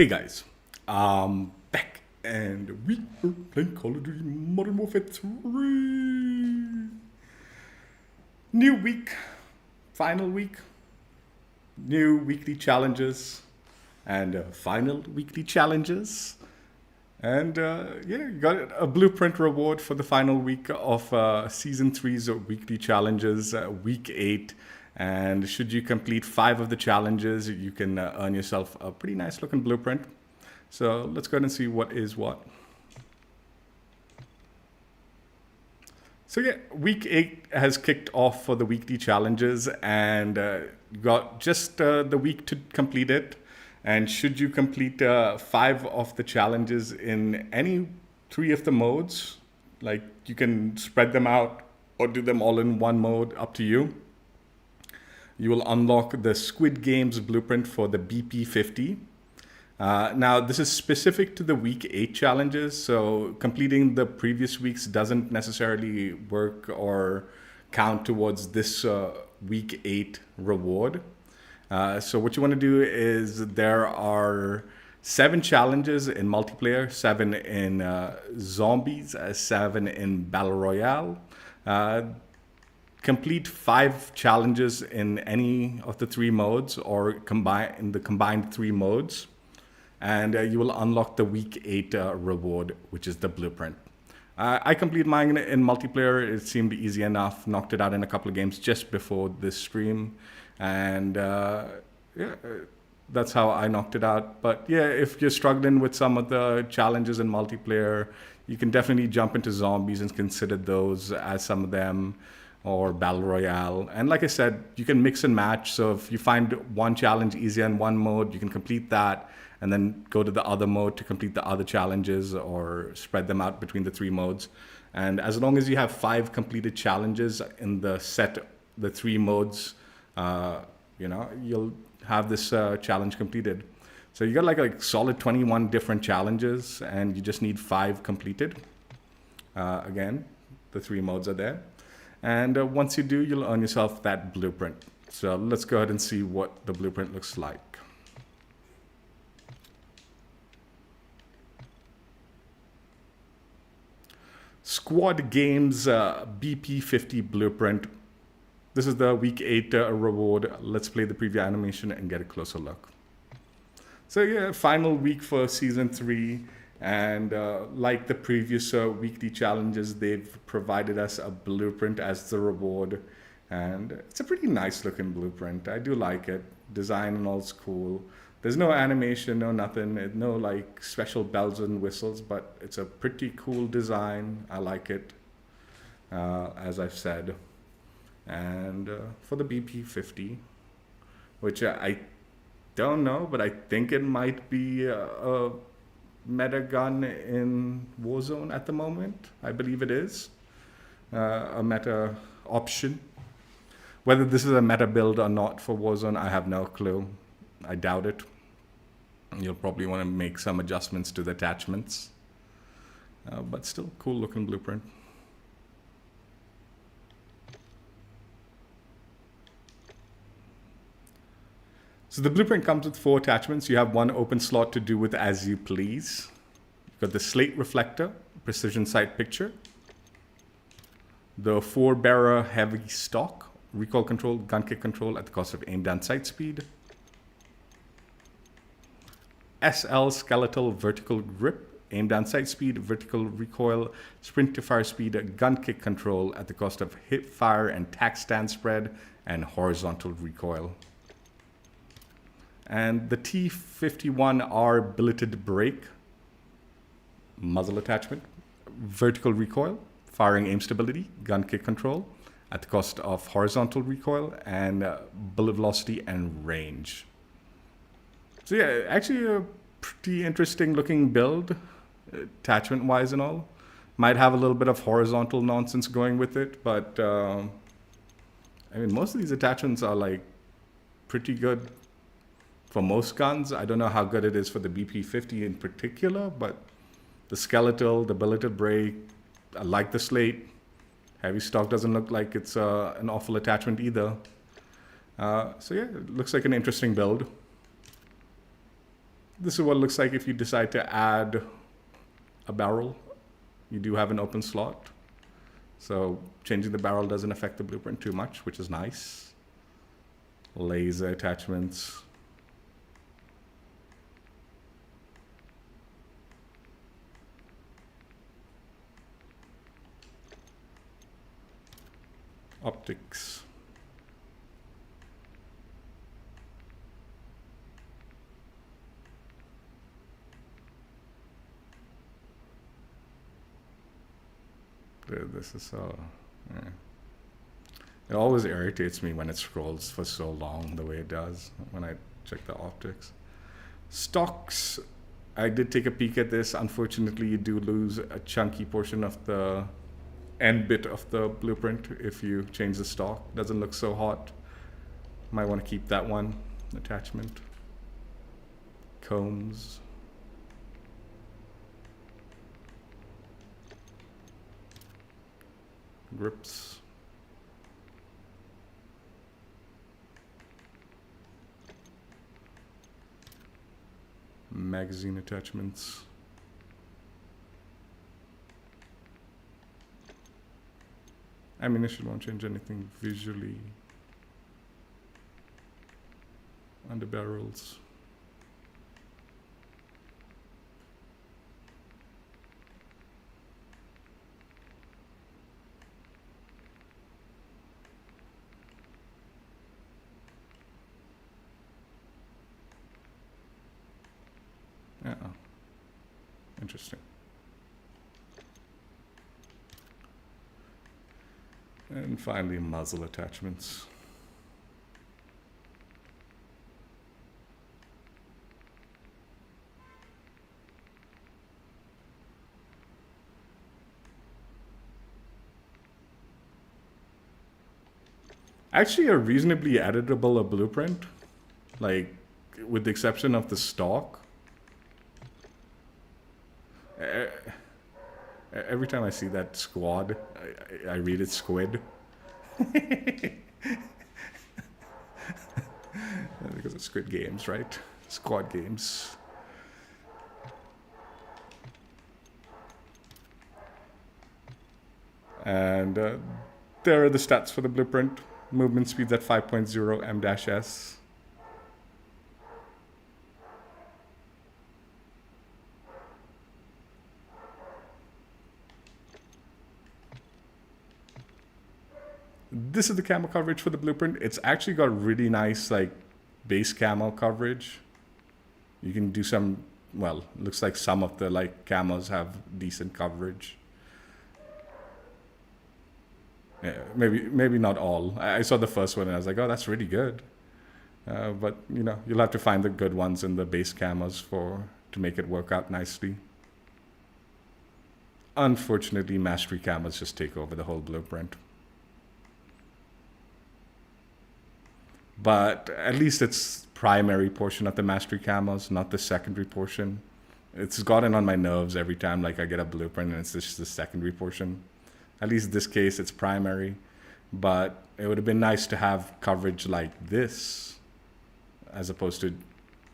Hey guys, back and we are playing Call of Duty Modern Warfare 3. New week, final week, new weekly challenges, and final weekly challenges. And yeah, got a blueprint reward for the final week of Season 3's weekly challenges, week 8. And should you complete 5 of the challenges, you can earn yourself a pretty nice looking blueprint. So let's go ahead and see what is what. So yeah, week 8 has kicked off for the weekly challenges and got just the week to complete it. And should you complete 5 of the challenges in any 3 of the modes, like you can spread them out or do them all in one mode, up to you. You will unlock the Squid Games blueprint for the BP50. Now, this is specific to the week 8 challenges, so completing the previous weeks doesn't necessarily work or count towards this week 8 reward. So what you want to do is there are 7 challenges in multiplayer, 7 in zombies, 7 in battle royale. Complete 5 challenges in any of the 3 modes or in the combined 3 modes. And you will unlock the week 8 reward, which is the blueprint. I completed mine in multiplayer. It seemed easy enough. Knocked it out in a couple of games just before this stream. And yeah, that's how I knocked it out. But yeah, if you're struggling with some of the challenges in multiplayer, you can definitely jump into zombies and consider those as some of them, or battle royale. And like I said, you can mix and match. So if you find one challenge easier in one mode, you can complete that and then go to the other mode to complete the other challenges, or spread them out between the 3 modes. And as long as you have 5 completed challenges in the 3 modes, you'll have this challenge completed. So you got like a solid 21 different challenges, and you just need 5 completed. Again, the 3 modes are there. And once you do, you'll earn yourself that blueprint. So let's go ahead and see what the blueprint looks like. Squad Games BP50 blueprint. This is the week 8 reward. Let's play the preview animation and get a closer look. So yeah, final week for season 3. And like the previous weekly challenges, they've provided us a blueprint as the reward. And it's a pretty nice looking blueprint. I do like it. Design and all's cool. There's no animation, no nothing, no like special bells and whistles, but it's a pretty cool design. I like it, as I've said. And for the BP50, which I don't know, but I think it might be a meta gun in Warzone at the moment. I believe it is a meta option. Whether this is a meta build or not for Warzone, I have no clue. I doubt it. You'll probably want to make some adjustments to the attachments, but still cool looking blueprint. So the blueprint comes with 4 attachments. You have 1 open slot to do with as you please. You've got the slate reflector, precision sight picture, the 4-bearer heavy stock, recoil control, gun kick control at the cost of aim down sight speed, SL skeletal vertical grip, aim down sight speed, vertical recoil, sprint to fire speed, gun kick control at the cost of hip fire and tack stand spread, and horizontal recoil. And the T51R billeted brake, muzzle attachment, vertical recoil, firing aim stability, gun kick control at the cost of horizontal recoil, and bullet velocity and range. So yeah, actually a pretty interesting looking build, attachment wise and all. Might have a little bit of horizontal nonsense going with it, but I mean, most of these attachments are like pretty good for most guns. I don't know how good it is for the BP50 in particular, but the skeletal, the billeted brake, I like the slate. Heavy stock doesn't look like it's an awful attachment either. So yeah, it looks like an interesting build. this is what it looks like if you decide to add a barrel. You do have an open slot. So changing the barrel doesn't affect the blueprint too much, which is nice. Laser attachments. Optics. This is so... Yeah. It always irritates me when it scrolls for so long the way it does when I check the optics. Stocks. I did take a peek at this. Unfortunately, you do lose a chunky portion of the end bit of the blueprint if you change the stock. Doesn't look so hot. Might want to keep that one attachment. Combs. Grips. Magazine attachments. Ammunition won't change anything visually. Under barrels. Yeah. Interesting. And finally, muzzle attachments. Actually, a reasonably editable blueprint, like with the exception of the stock. Every time I see that squad, I read it squid. Because it's Squid Games, right? Squad Games. And there are the stats for the blueprint. Movement speeds at 5.0 m-s. This is the camo coverage for the blueprint. It's actually got really nice like base camo coverage. You can do some, well, looks like some of the like camos have decent coverage. Yeah, maybe not all. I saw the first one and I was like, oh, that's really good. But you know, you'll have to find the good ones in the base camos to make it work out nicely. Unfortunately, mastery camos just take over the whole blueprint. But at least it's primary portion of the mastery camos, not the secondary portion. It's gotten on my nerves every time like I get a blueprint and it's just the secondary portion. At least in this case, it's primary. But it would have been nice to have coverage like this as opposed to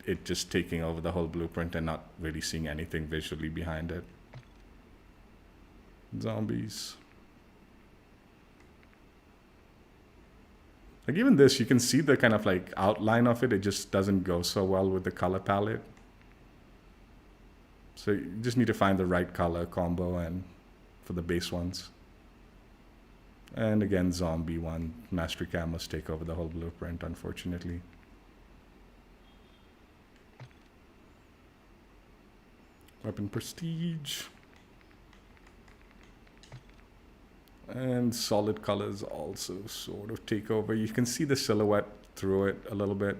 it just taking over the whole blueprint and not really seeing anything visually behind it. Zombies. Like even this, you can see the kind of like outline of it. It just doesn't go so well with the color palette. So you just need to find the right color combo and for the base ones. And again, zombie one. Mastery camos take over the whole blueprint, unfortunately. Weapon prestige. And solid colors also sort of take over. You can see the silhouette through it a little bit.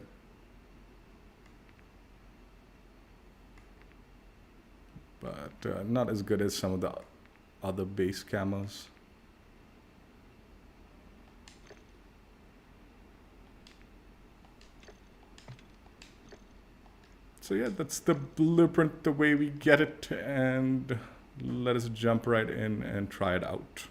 But not as good as some of the other base camos. So yeah, that's the blueprint the way we get it. And let us jump right in and try it out.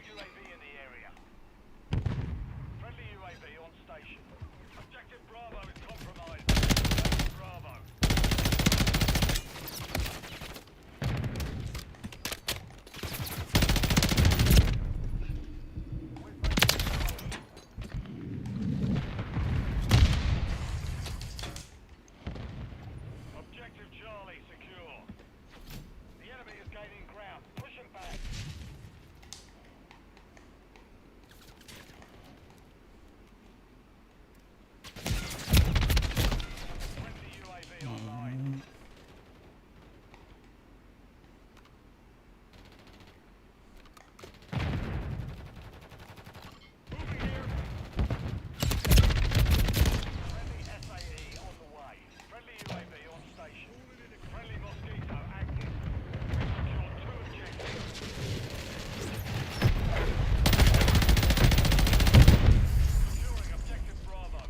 UAV in the area. Friendly UAV on station. Objective Bravo is compromised. Bravo. Objective Charlie secure. The enemy is gaining ground. Push him back. Friendly UAV online. Moving here. Friendly SAE on the way. Friendly UAV on station. Friendly Mosquito active. We've secured 2 objectives. Securing objective Bravo.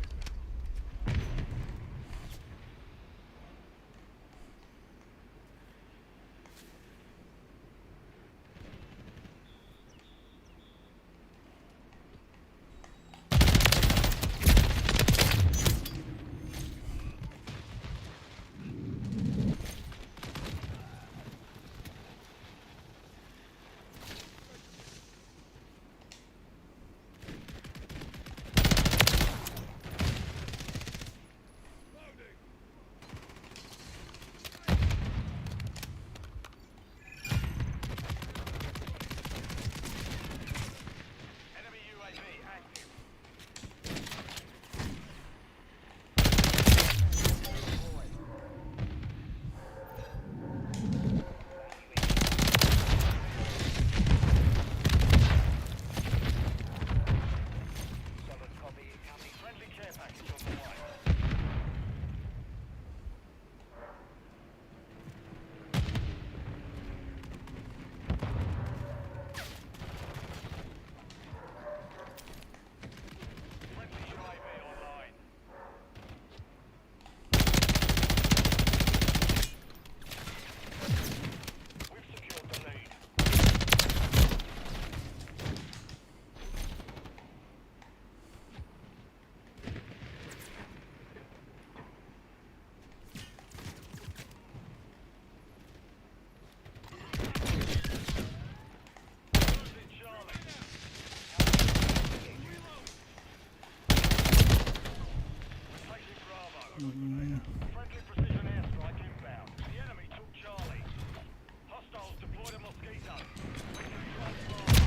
Enemy UAV active. Solid copy incoming. Friendly care package on the way. Friendly UAV online. We've secured the lead. Losing Charlie. Replacing Bravo. Friendly precision airstrike inbound. The enemy took Charlie. Hostiles deployed a Mosquito. We control Bravo.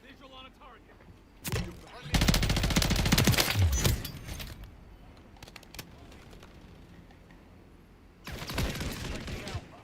Visual on a target. Taking Alpha.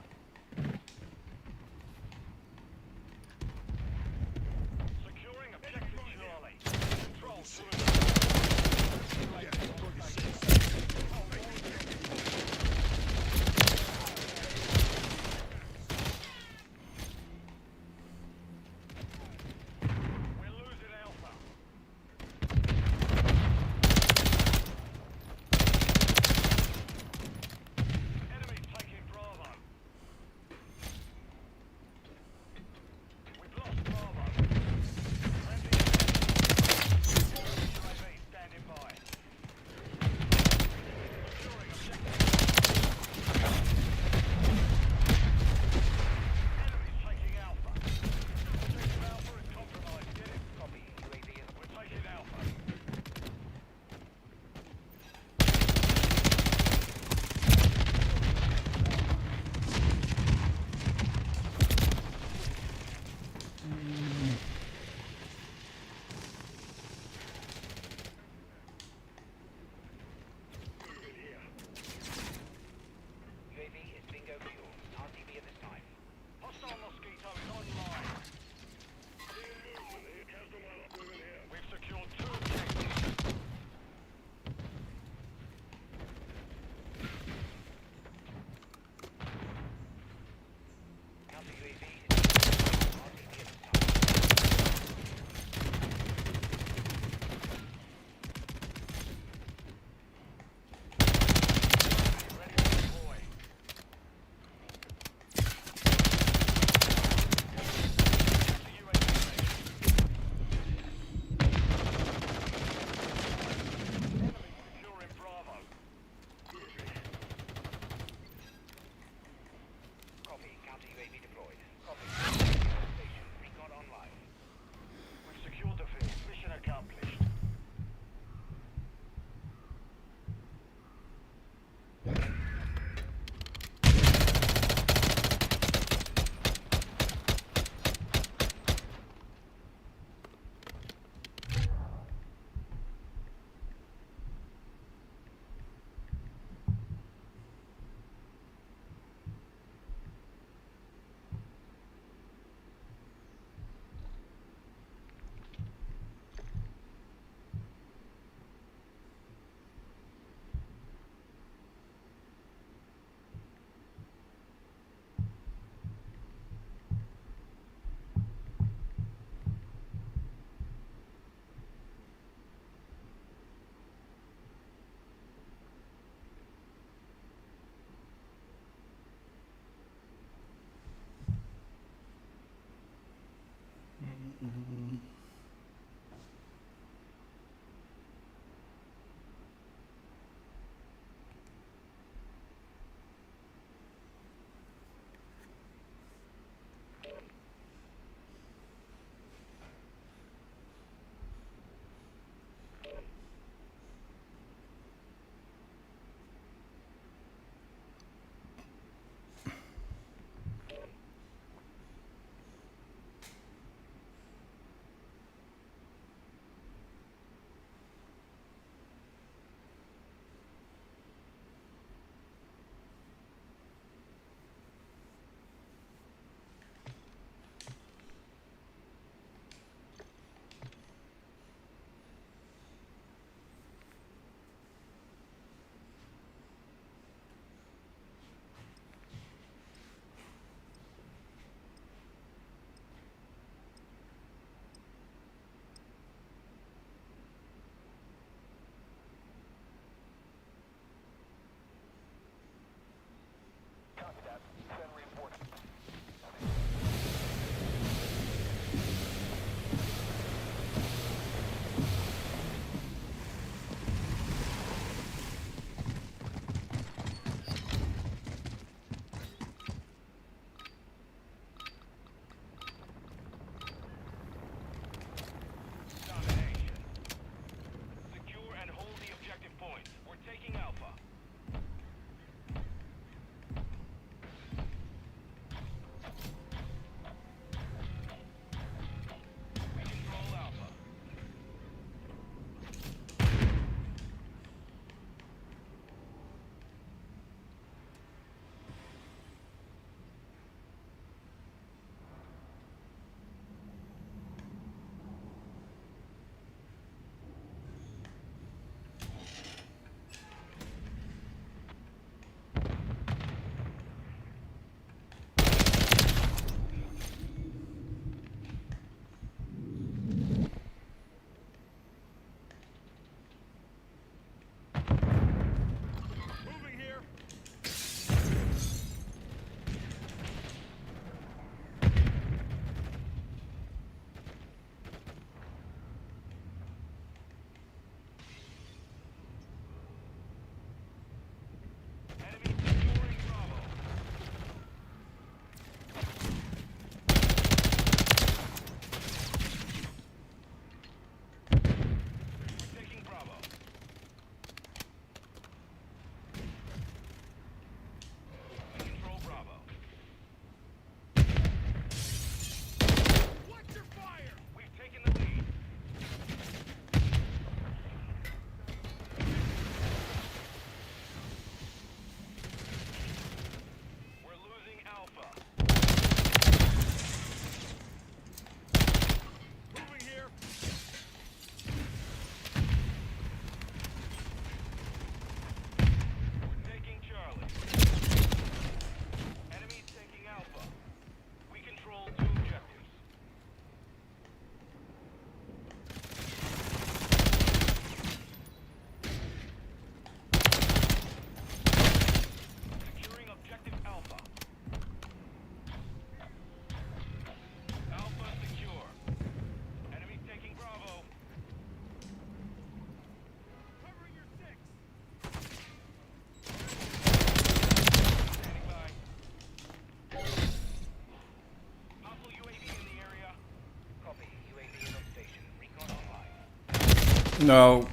No.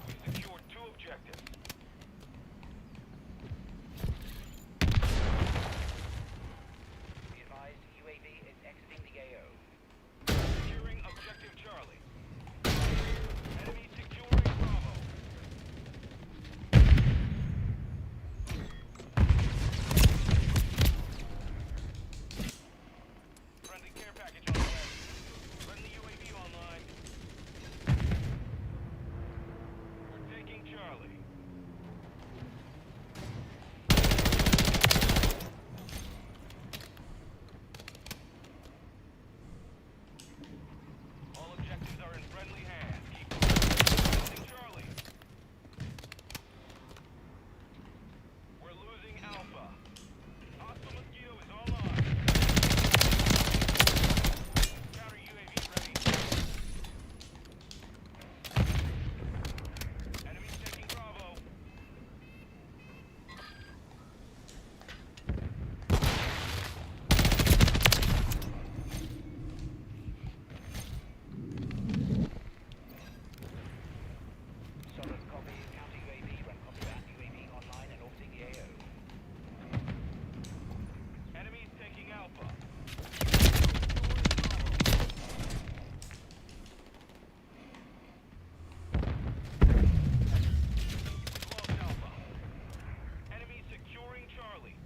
We secured 2 objectives. Be advised, UAV is exiting the AO. Securing objective Charlie. Enemy securing Bravo. Friendly care package on the way. Friendly UAV online. We're taking Charlie. All objectives are in friendly hands. Keep losing Charlie. We're losing Alpha. Hostile mosquito is online. Counter UAV ready. Enemies taking Bravo. Solid copy. Counter UAV. Run copy that. UAV online and orbiting the AO. Enemies taking Alpha. Lost Alpha. Enemies securing Charlie.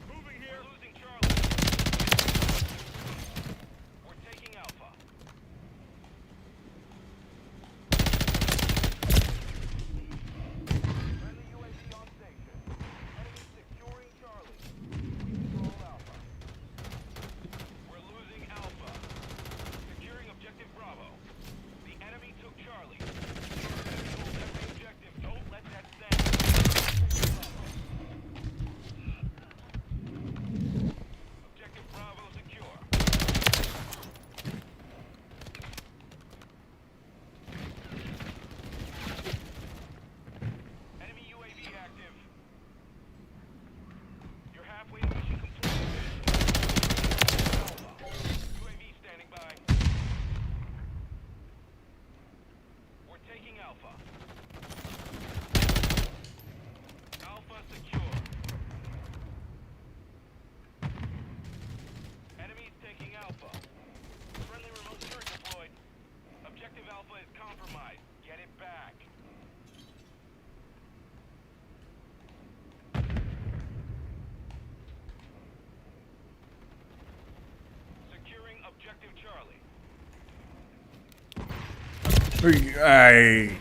Moving here. We're losing Charlie. We're taking Alpha. Friendly UAV on station. Enemy securing Charlie. We control Alpha. We're losing Alpha. Securing objective Bravo. The enemy took Charlie. Hold every objective. Don't let that stand. Objective Bravo secure. Enemy UAV active. You're halfway to mission complete. UAV standing by. We're taking Alpha. Alpha secure. Enemies taking Alpha. Friendly remote turret deployed. Objective Alpha is compromised. Get it back. Securing objective Charlie. I.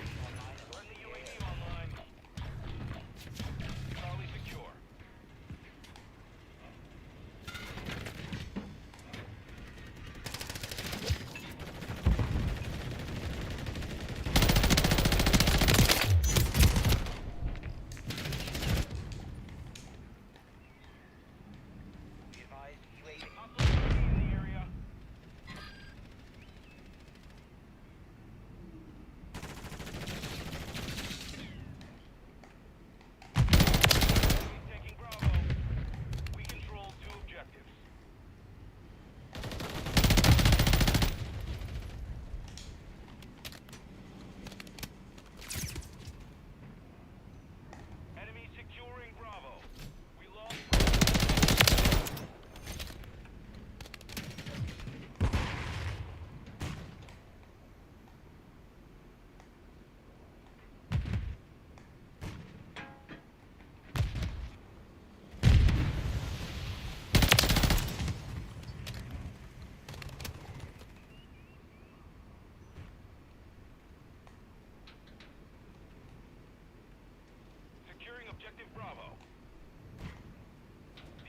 Friendly UAV online. Charlie secure. Be advised, UAV. Hostile UAV in the area. Enemies taking Bravo. We control 2 objectives. Enemy securing Bravo. We lost securing objective Bravo.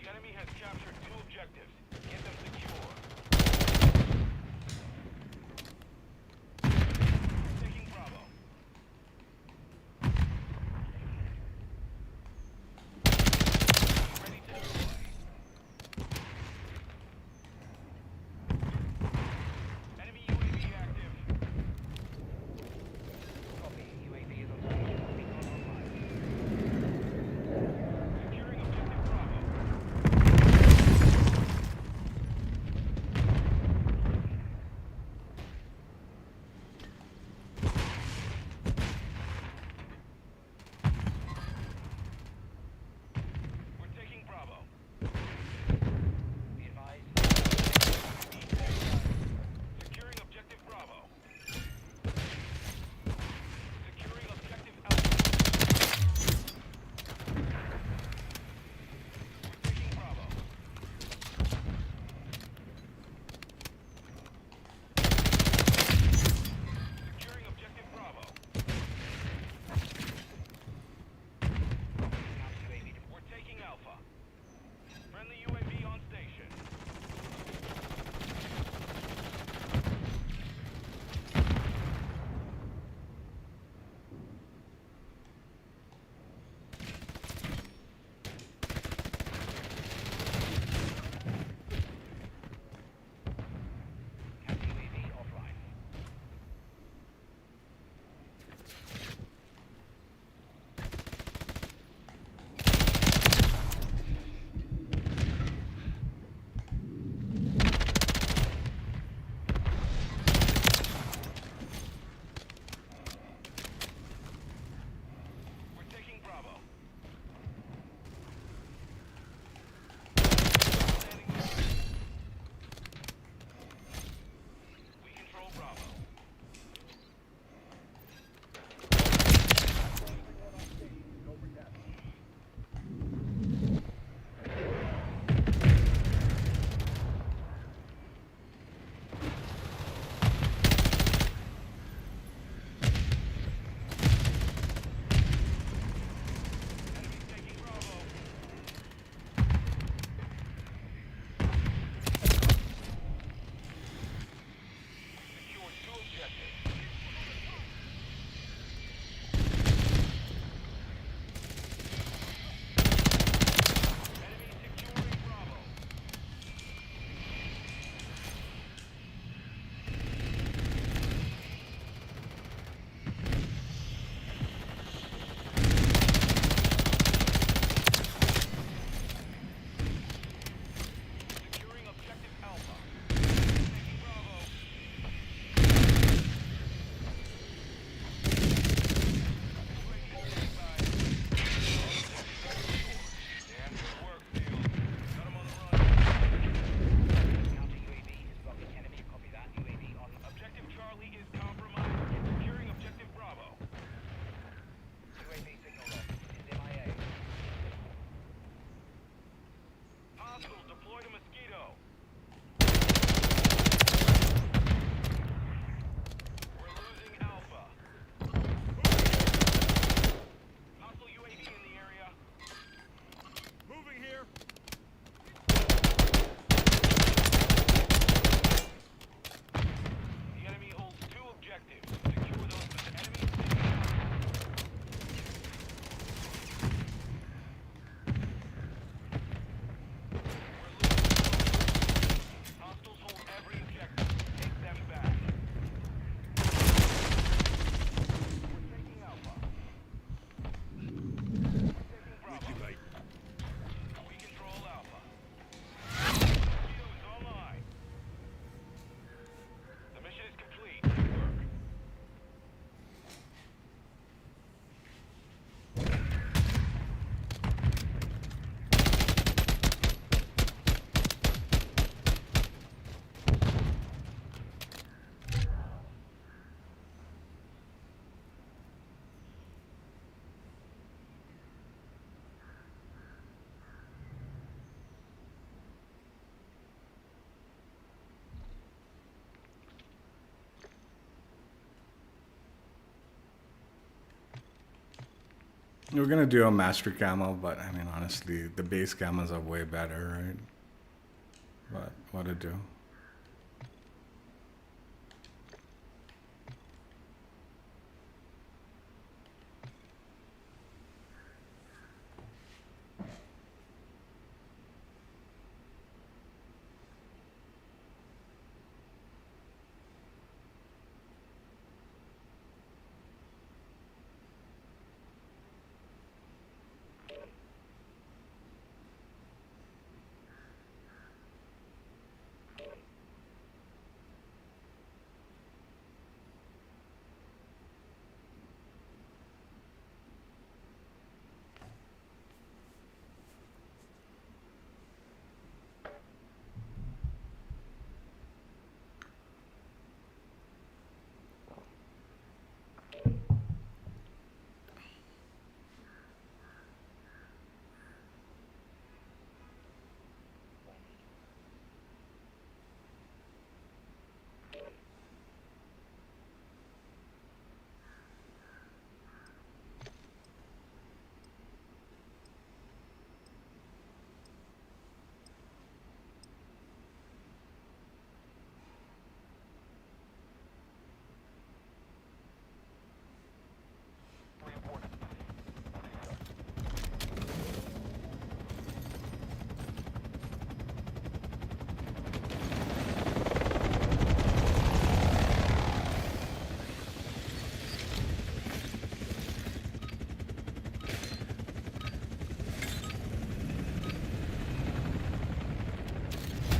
The enemy has captured 2 objectives. Get them secure. Taking Bravo. Ready to deploy. We're gonna do a master camo, but I mean, honestly, the base camos are way better, right? But what to do?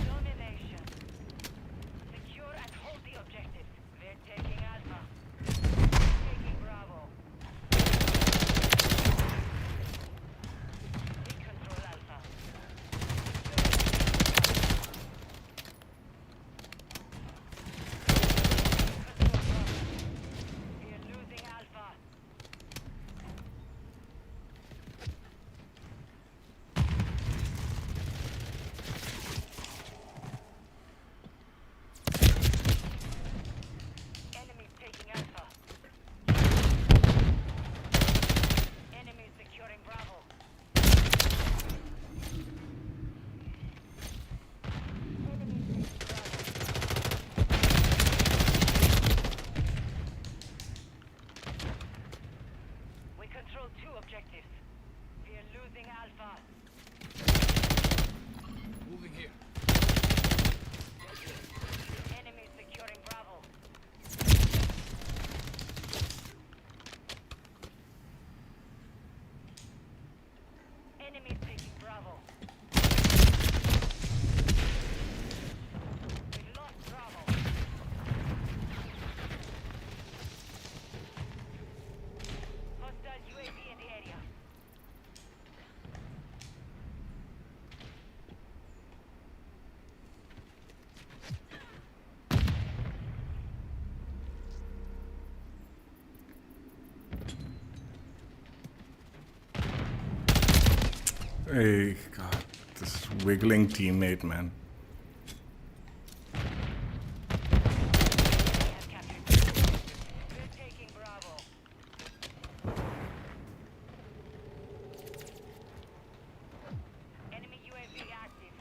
Domination. Secure and hold the objectives. We're taking Alpha. Taking Bravo. We control Alpha. We're losing Alpha. Enemies taking Alpha. Enemies securing Bravo. Enemies taking Bravo. We control 2 objectives. We are losing Alpha. Moving here. Enemies securing Bravo. Enemies taking Bravo. We've lost Bravo. Hostile UAV in the area. Hey, God, this wiggling teammate, man. We have captured. We're taking Bravo. Enemy UAV active.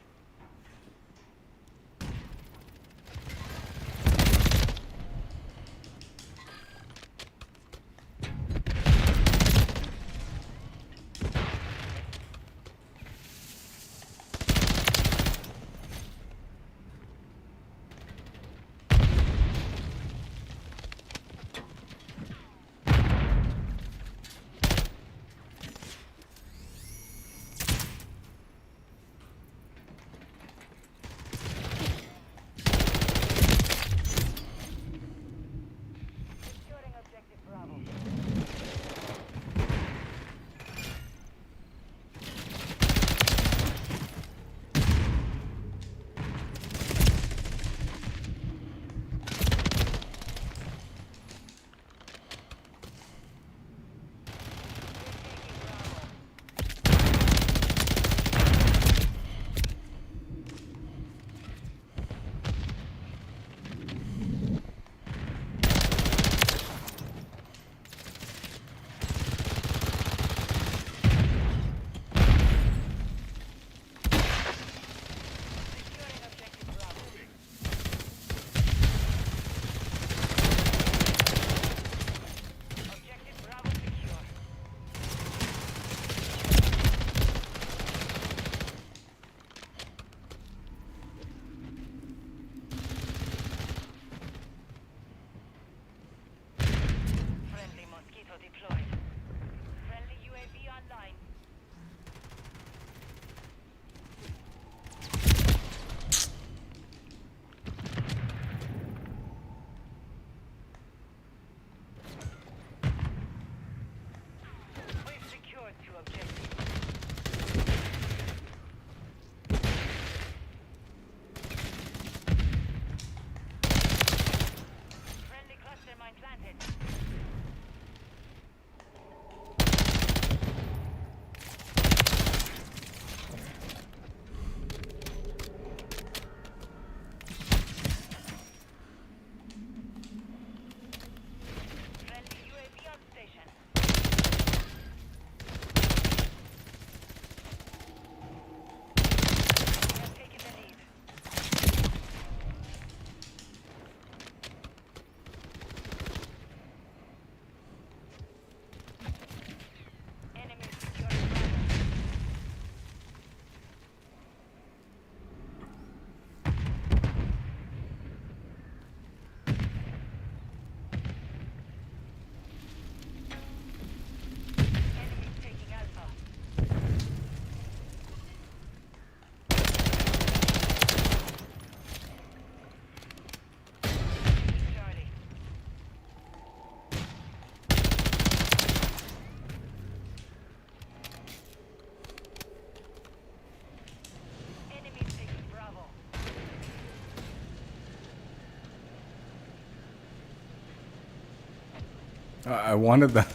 I wanted that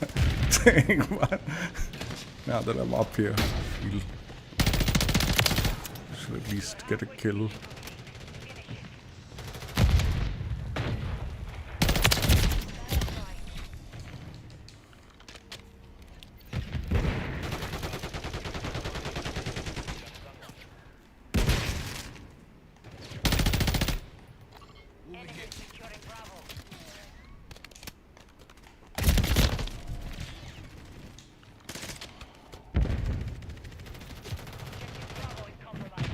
thing, but now that I'm up here, I feel I should at least get a kill. Enemy securing Bravo. Objective Bravo is compromised.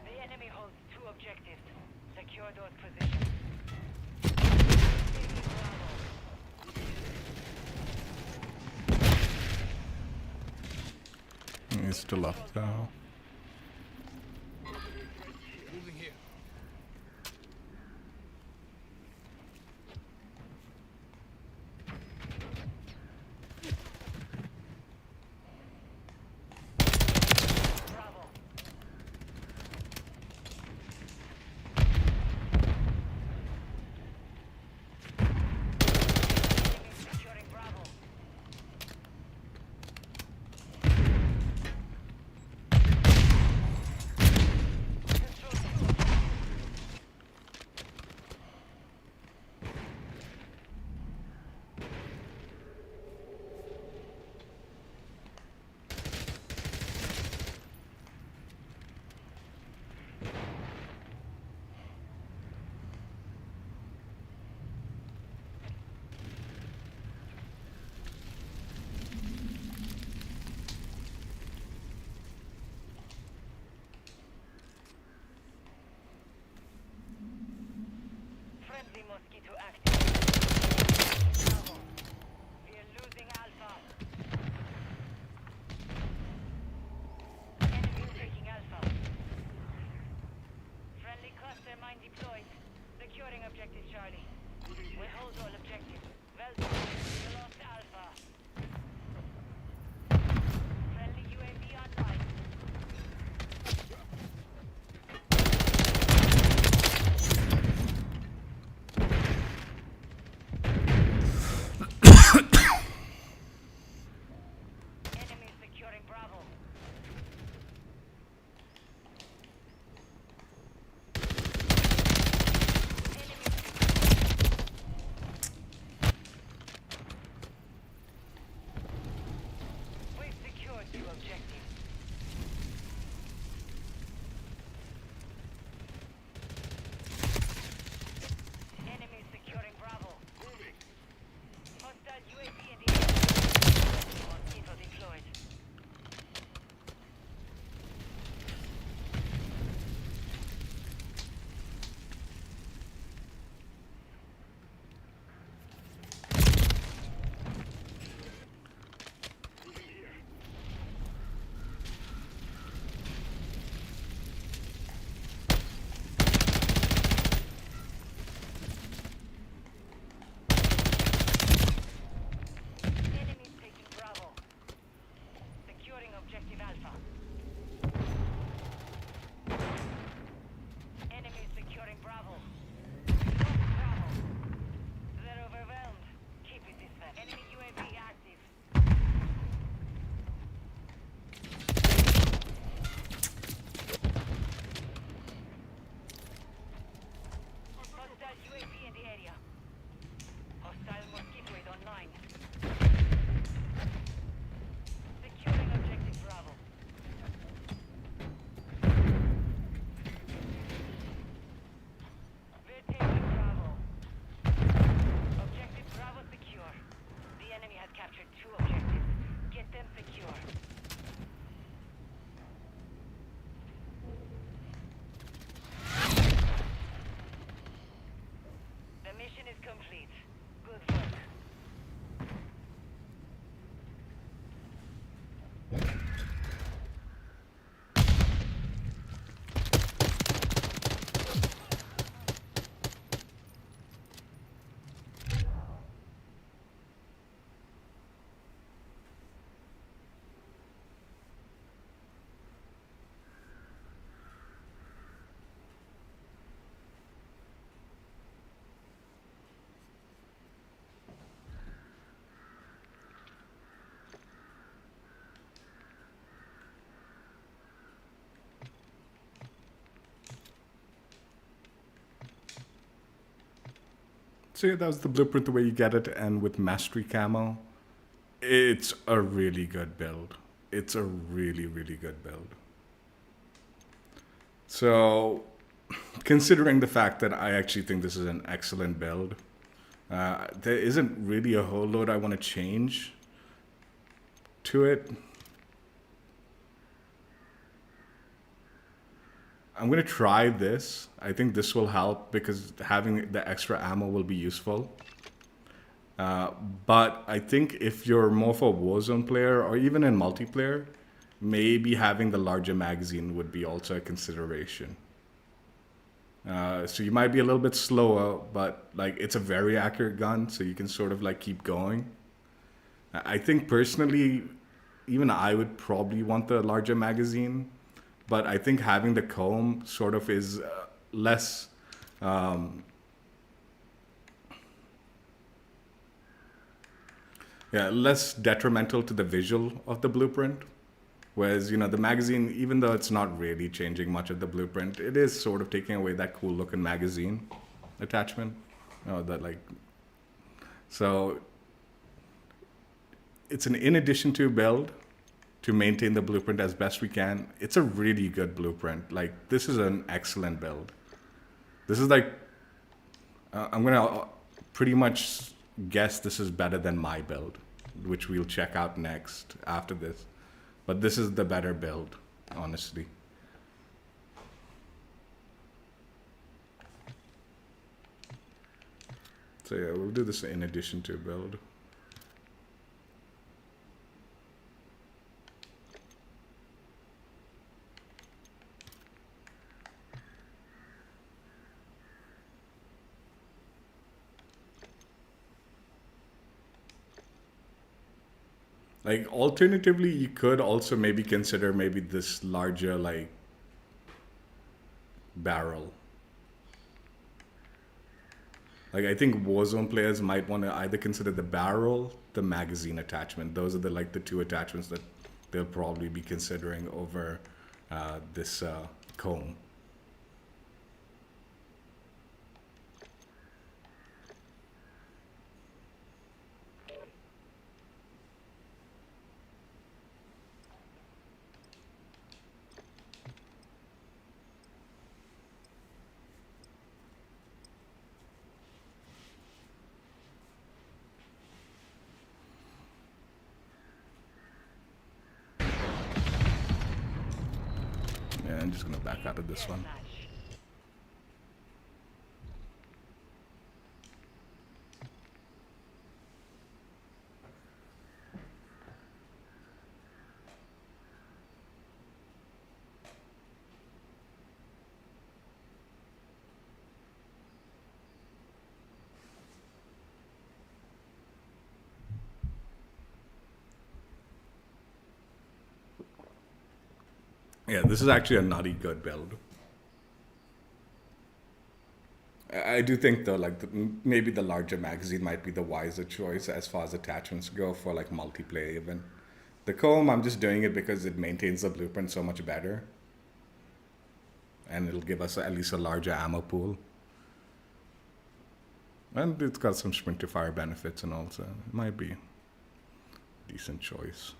The enemy holds 2 objectives. Secure those positions. Taking Bravo. He's still up now. Bravo. Enemy securing Bravo. Control 2 objectives. Friendly mosquito active. Bravo. We are losing Alpha. Enemy taking Alpha. Friendly cluster mine deployed. Securing objective Charlie. We hold all objectives. Well done. We lost Alpha. Friendly UAV online. Enemy securing Bravo. Enemy So yeah, that was the blueprint the way you get it, and with Mastery Camo, it's a really good build. It's a really, really good build. So, considering the fact that I actually think this is an excellent build, there isn't really a whole lot I want to change to it. I'm going to try this. I think this will help because having the extra ammo will be useful. But I think if you're more of a Warzone player or even in multiplayer, maybe having the larger magazine would be also a consideration. So you might be a little bit slower, but like it's a very accurate gun, so you can sort of like keep going. I think personally, even I would probably want the larger magazine, but I think having the comb sort of is less. Less detrimental to the visual of the blueprint. Whereas, you know, the magazine, even though it's not really changing much of the blueprint, it is sort of taking away that cool looking magazine attachment. So it's an in addition to build to maintain the blueprint as best we can. It's a really good blueprint. Like, this is an excellent build. This is like, I'm gonna pretty much guess this is better than my build, which we'll check out next after this. But this is the better build, honestly. So yeah, we'll do this in addition to build. Like, alternatively, you could also maybe consider maybe this larger, like, barrel. Like, I think Warzone players might want to either consider the barrel, the magazine attachment. Those are the two attachments that they'll probably be considering over this comb. Yeah, I'm just gonna back out of this one. Yeah, this is actually a nutty good build. I do think though, like maybe the larger magazine might be the wiser choice as far as attachments go for like multiplayer even. The comb, I'm just doing it because it maintains the blueprint so much better. And it'll give us at least a larger ammo pool. And it's got some sprint to fire benefits and all, so it might be a decent choice.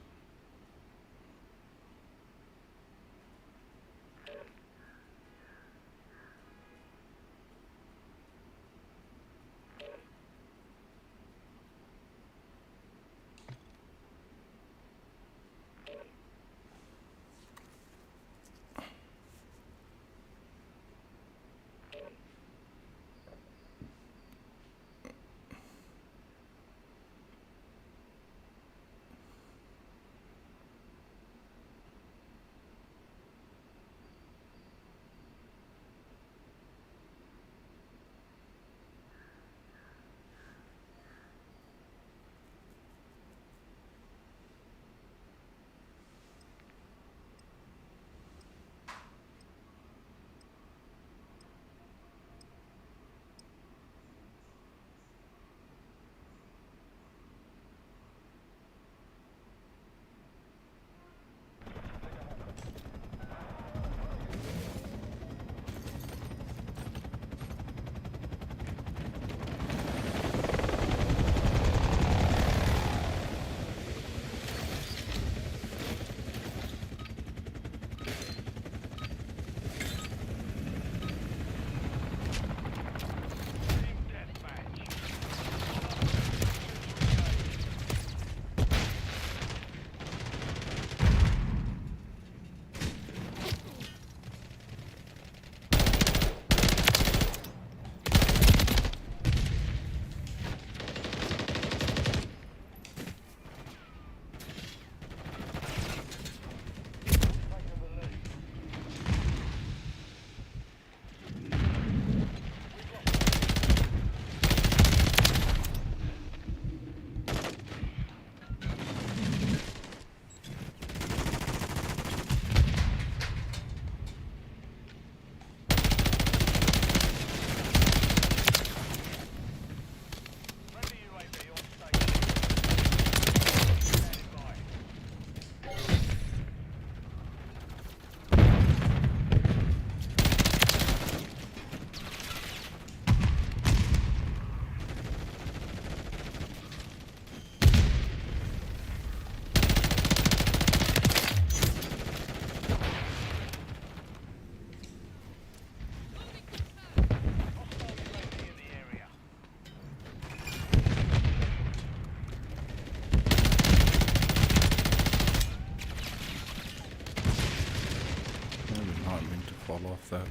So.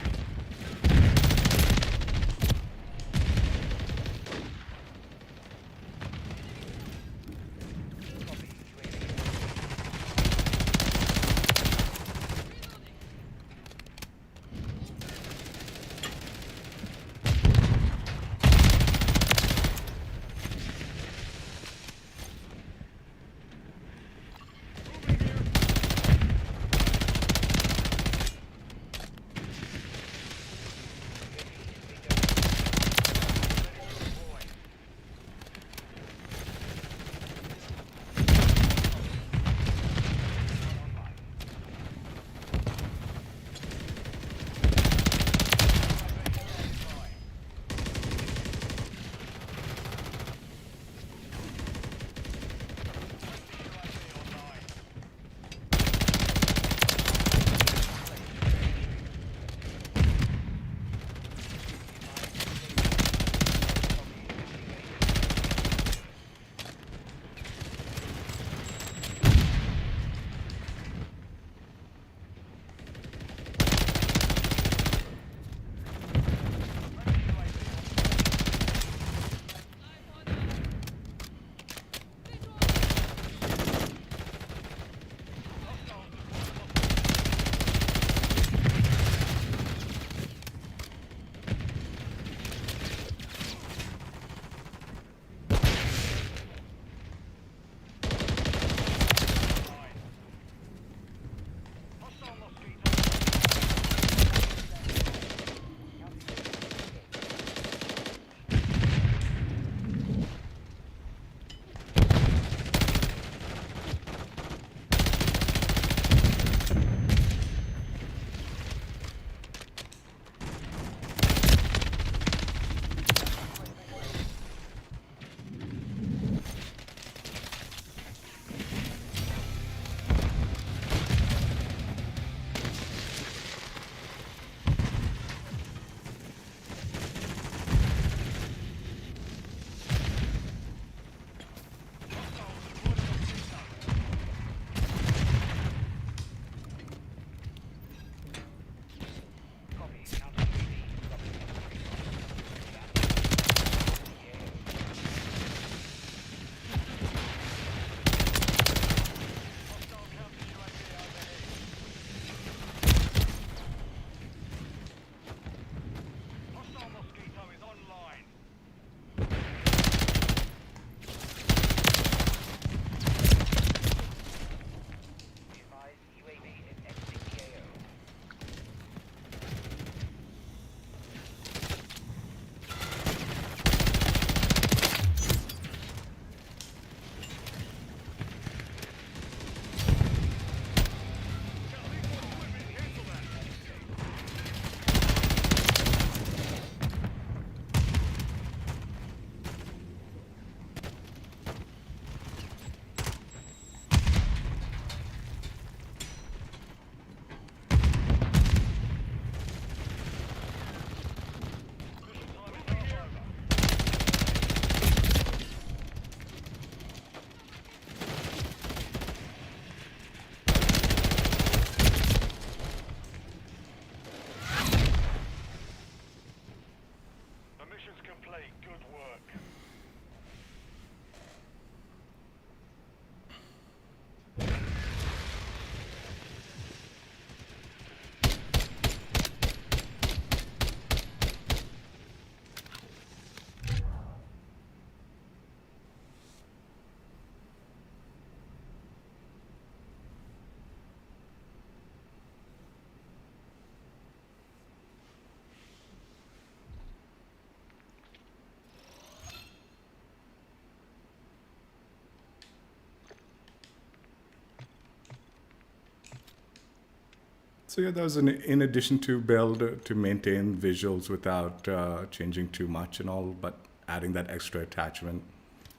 So yeah, that was an in addition to build to maintain visuals without changing too much and all, but adding that extra attachment.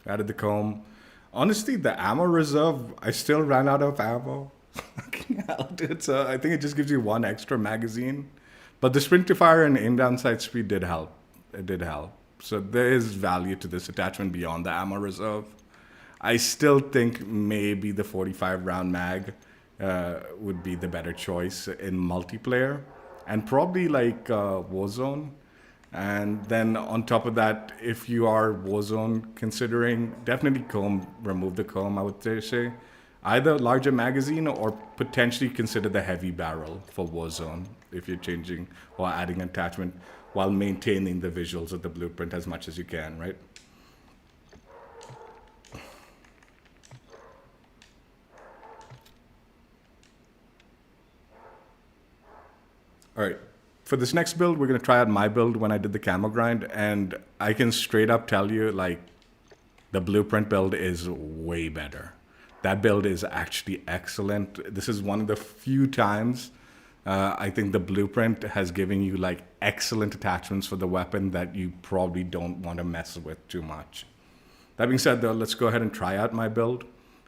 Added the comb. Honestly, the ammo reserve, I still ran out of ammo. Fucking hell, dude. So I think it just gives you one extra magazine. But the sprint to fire and aim down sight speed did help. It did help. So there is value to this attachment beyond the ammo reserve. I still think maybe the 45 round mag would be the better choice in multiplayer. and probably like Warzone. And then on top of that, if you are Warzone considering, definitely remove the comb, I would say. Either larger magazine or potentially consider the heavy barrel for Warzone if you're changing or adding attachment while maintaining the visuals of the blueprint as much as you can, right? All right. For this next build, we're going to try out my build when I did the camo grind. And I can straight up tell you, like, the blueprint build is way better. That build is actually excellent. This is one of the few times I think the blueprint has given you, like, excellent attachments for the weapon that you probably don't want to mess with too much. That being said, though, let's go ahead and try out my build.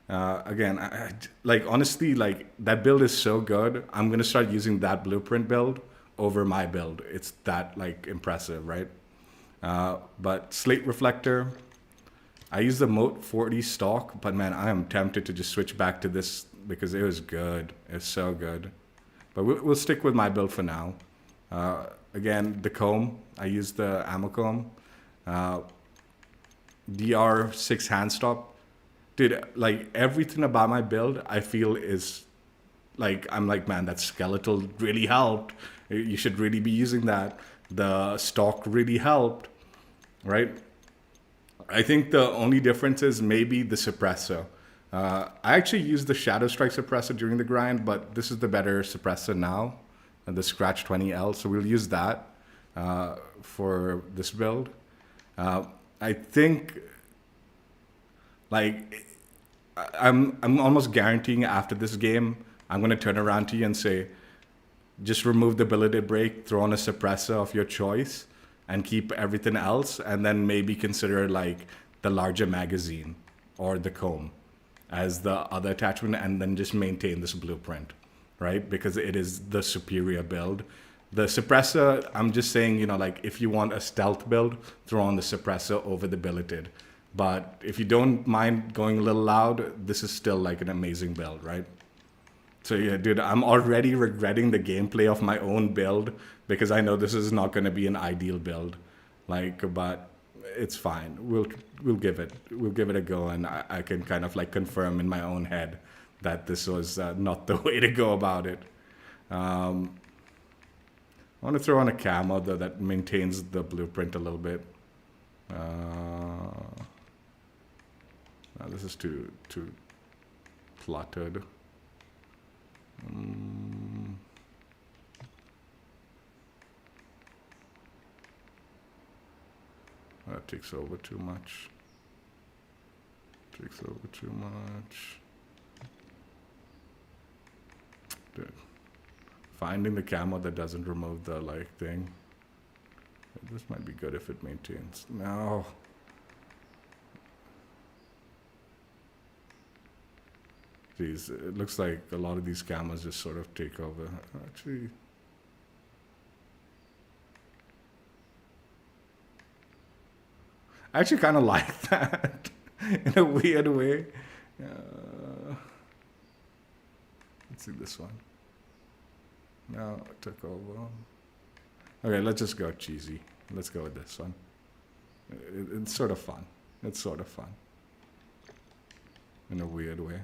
Again, like, honestly, like, that build is so good. I'm going to start using that blueprint build over my build. It's that, like, impressive, right? But slate reflector, I use the Moat 40 stock, but man, I am tempted to just switch back to this because it was good. It's so good. But we'll stick with my build for now. Again, the comb, I use the ammo comb. DR6 hand stop. Dude, like, everything about my build, I feel is, like, I'm like, man, that skeletal really helped. You should really be using that. The stock really helped, right? I think the only difference is maybe the suppressor. I actually used the Shadow Strike suppressor during the grind, but this is the better suppressor now, the Scratch 20L. So we'll use that for this build. I think, like, I'm almost guaranteeing after this game, I'm going to turn around to you and say, just remove the billeted brake, throw on a suppressor of your choice, and keep everything else, and then maybe consider, like, the larger magazine or the comb as the other attachment, and then just maintain this blueprint, right? Because it is the superior build. The suppressor, I'm just saying, you know, like, if you want a stealth build, throw on the suppressor over the billeted. But if you don't mind going a little loud, this is still, like, an amazing build, right? So yeah, dude, I'm already regretting the gameplay of my own build because I know this is not going to be an ideal build. Like, but it's fine. We'll give it a go, and I can kind of, like, confirm in my own head that this was not the way to go about it. I want to throw on a camo though that maintains the blueprint a little bit. This is too cluttered. That takes over too much. Dude. Finding the camo that doesn't remove the, like, thing. This might be good if it maintains. No. Jeez, it looks like a lot of these camos just sort of take over. Actually, I actually kind of like that in a weird way. Let's see this one. No, it took over. Okay, let's just go cheesy. Let's go with this one. It's sort of fun. It's sort of fun. In a weird way.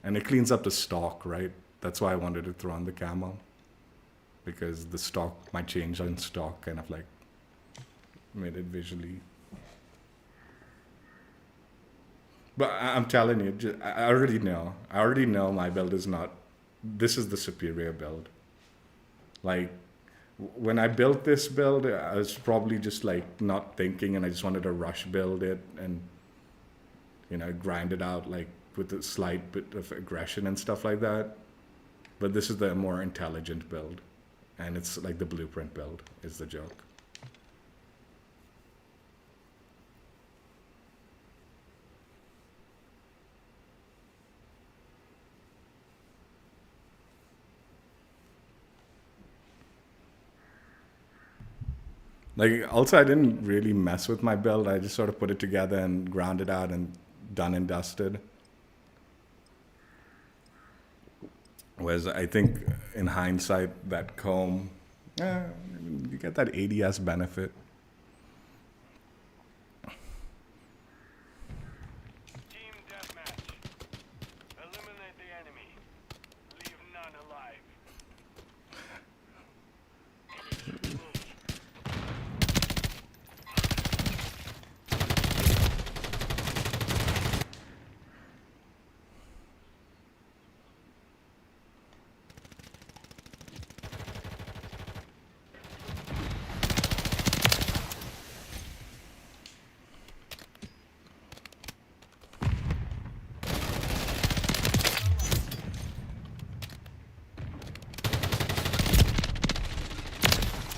And it cleans up the stock, right? That's why I wanted to throw on the camo. Because the stock, my change on stock kind of, like, made it visually. But I'm telling you, I already know. I already know my build is not, this is the superior build. Like, when I built this build, I was probably just, like, not thinking, and I just wanted to rush build it and, you know, grind it out, like, with a slight bit of aggression and stuff like that. But this is the more intelligent build. And it's like the blueprint build is the joke. Like, also, I didn't really mess with my build. I just sort of put it together and ground it out and done and dusted. Whereas I think in hindsight, that comb, you get that ADS benefit. Team deathmatch. Eliminate the enemy. Leave none alive.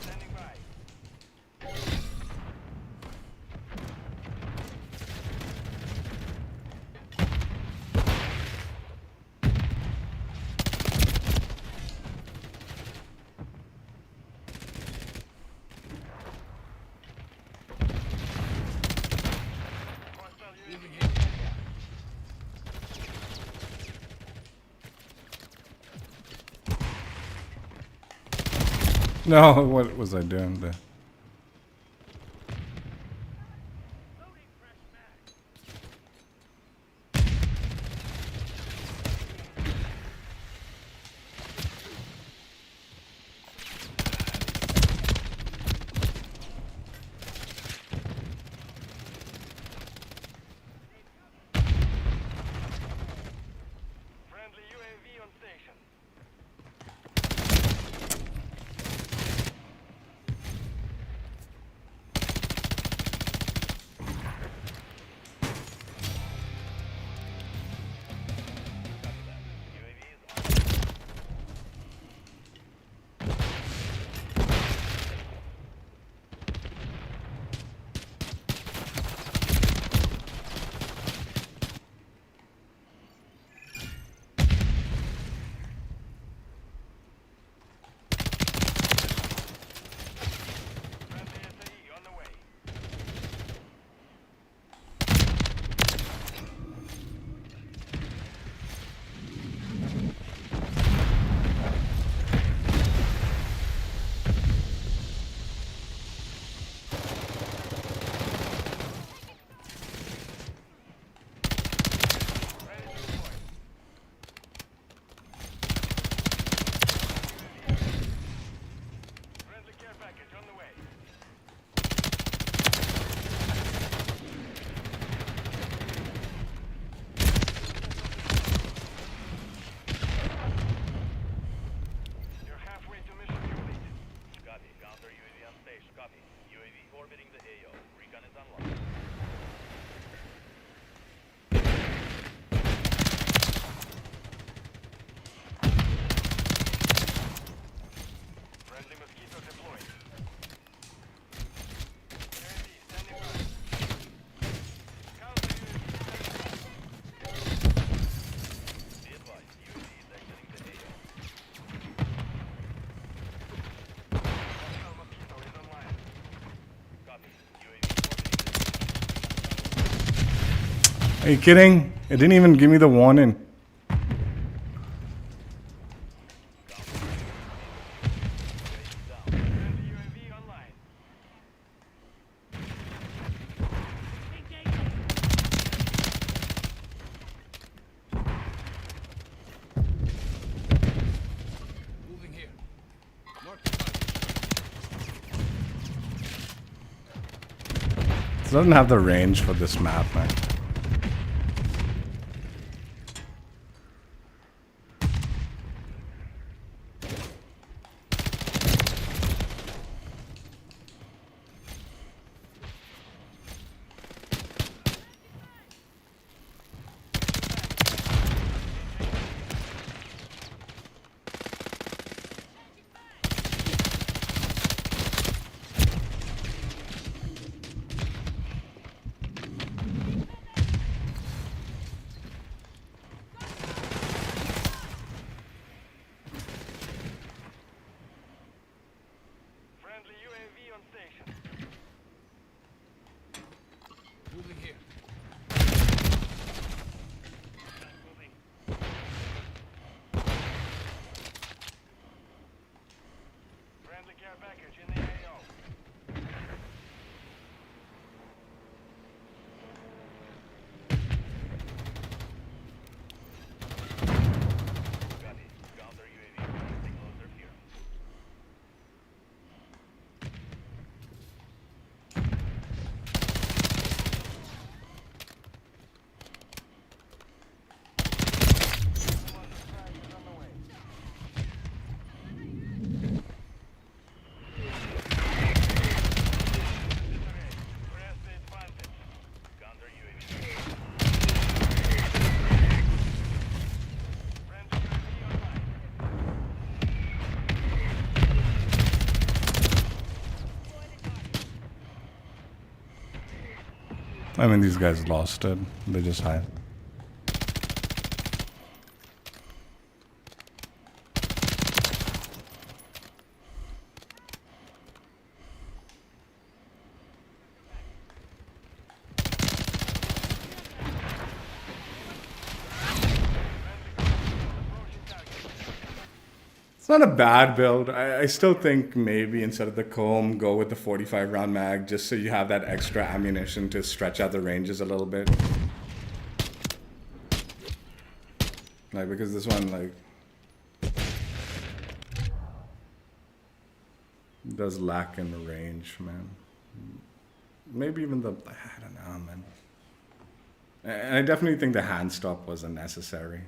Standing by. Hostile UAV in area. No, what was I doing there? Loading fresh mag. Friendly UAV on station. Friendly SAE on the way. Ready to deploy. Friendly care package on the way. You're halfway to mission complete. Copy. Counter UAV on station. Copy. UAV orbiting the AO. Recon is unlocked. Friendly mosquito deployed. UAV standing by. Counter UAV standing by. Be advised, UAV is exiting the AO. Hostile mosquito is online. Copy. UAV orbiting Are you kidding? It didn't even give me the warning. the friendly UAV online. Moving here. North It doesn't have the range for this map, man. I mean, these guys lost it. They just hide. It's not a bad build. I still think maybe instead of the comb, go with the 45 round mag just so you have that extra ammunition to stretch out the ranges a little bit. Like, because this one, like, does lack in the range, man. Maybe even the, I don't know, man. And I definitely think the hand stop was unnecessary.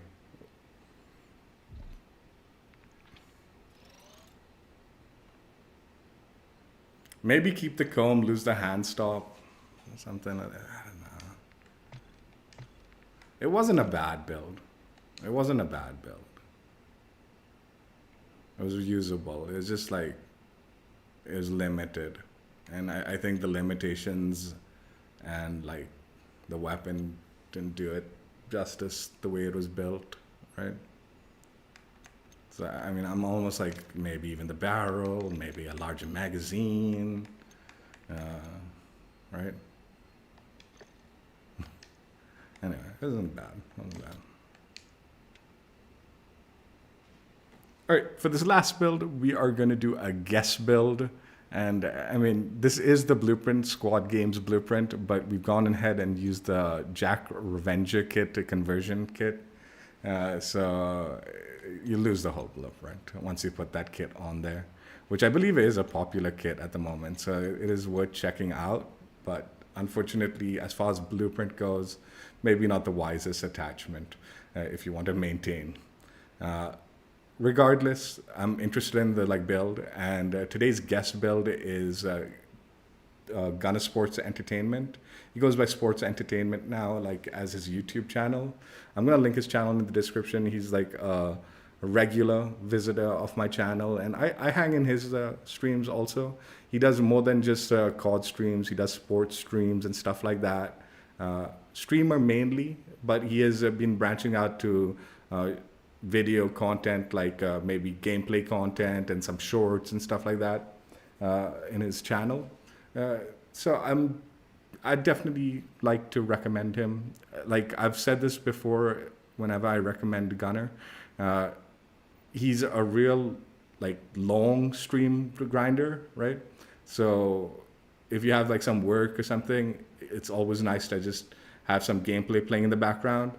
Maybe keep the comb, lose the hand stop, or something like that. I don't know. It wasn't a bad build. It wasn't a bad build. It was usable. It was just like, it was limited. And I think the limitations and like the weapon didn't do it justice the way it was built, right? So, I mean, I'm almost like maybe even the barrel, maybe a larger magazine, right? Anyway, it wasn't bad. It wasn't bad. All right, for this last build, we are going to do a guess build. And I mean, this is the blueprint, Squad Games blueprint, but we've gone ahead and used the Jack Revenger kit, the conversion kit. So you lose the whole blueprint once you put that kit on there, which I believe is a popular kit at the moment. So it is worth checking out. But unfortunately, as far as blueprint goes, maybe not the wisest attachment if you want to maintain. Regardless, I'm interested in the build, and today's guest build is Gunnah Sports Entertainment. He goes by Sports Entertainment now, like as his YouTube channel. I'm gonna link his channel in the description. He's like a regular visitor of my channel, and I hang in his streams also. He does more than just COD streams. He does sports streams and stuff like that. Streamer mainly, but he has been branching out to video content, like maybe gameplay content and some shorts and stuff like that in his channel. So I'd definitely like to recommend him. Like I've said this before, whenever I recommend Gunnah, he's a real long stream grinder, right? So if you have some work or something, it's always nice to just have some gameplay playing in the background.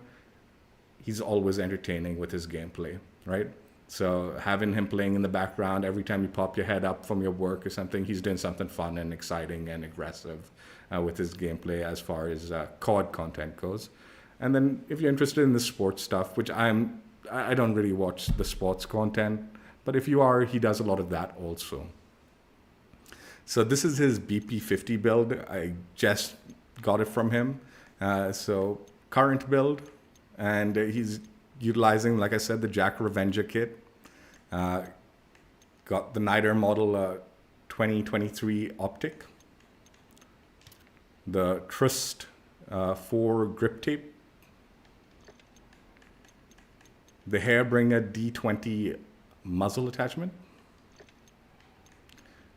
He's always entertaining with his gameplay, right? So having him playing in the background every time you pop your head up from your work or something, he's doing something fun and exciting and aggressive with his gameplay as far as COD content goes. And then if you're interested in the sports stuff, which I don't really watch the sports content, but if you are, he does a lot of that also. So this is his BP50 build. I just got it from him. So current build. And he's utilizing, like I said, the Jack Revenger kit. Got the Niter model 2023 optic. The Trust 4 grip tape. The Hairbringer D20 muzzle attachment.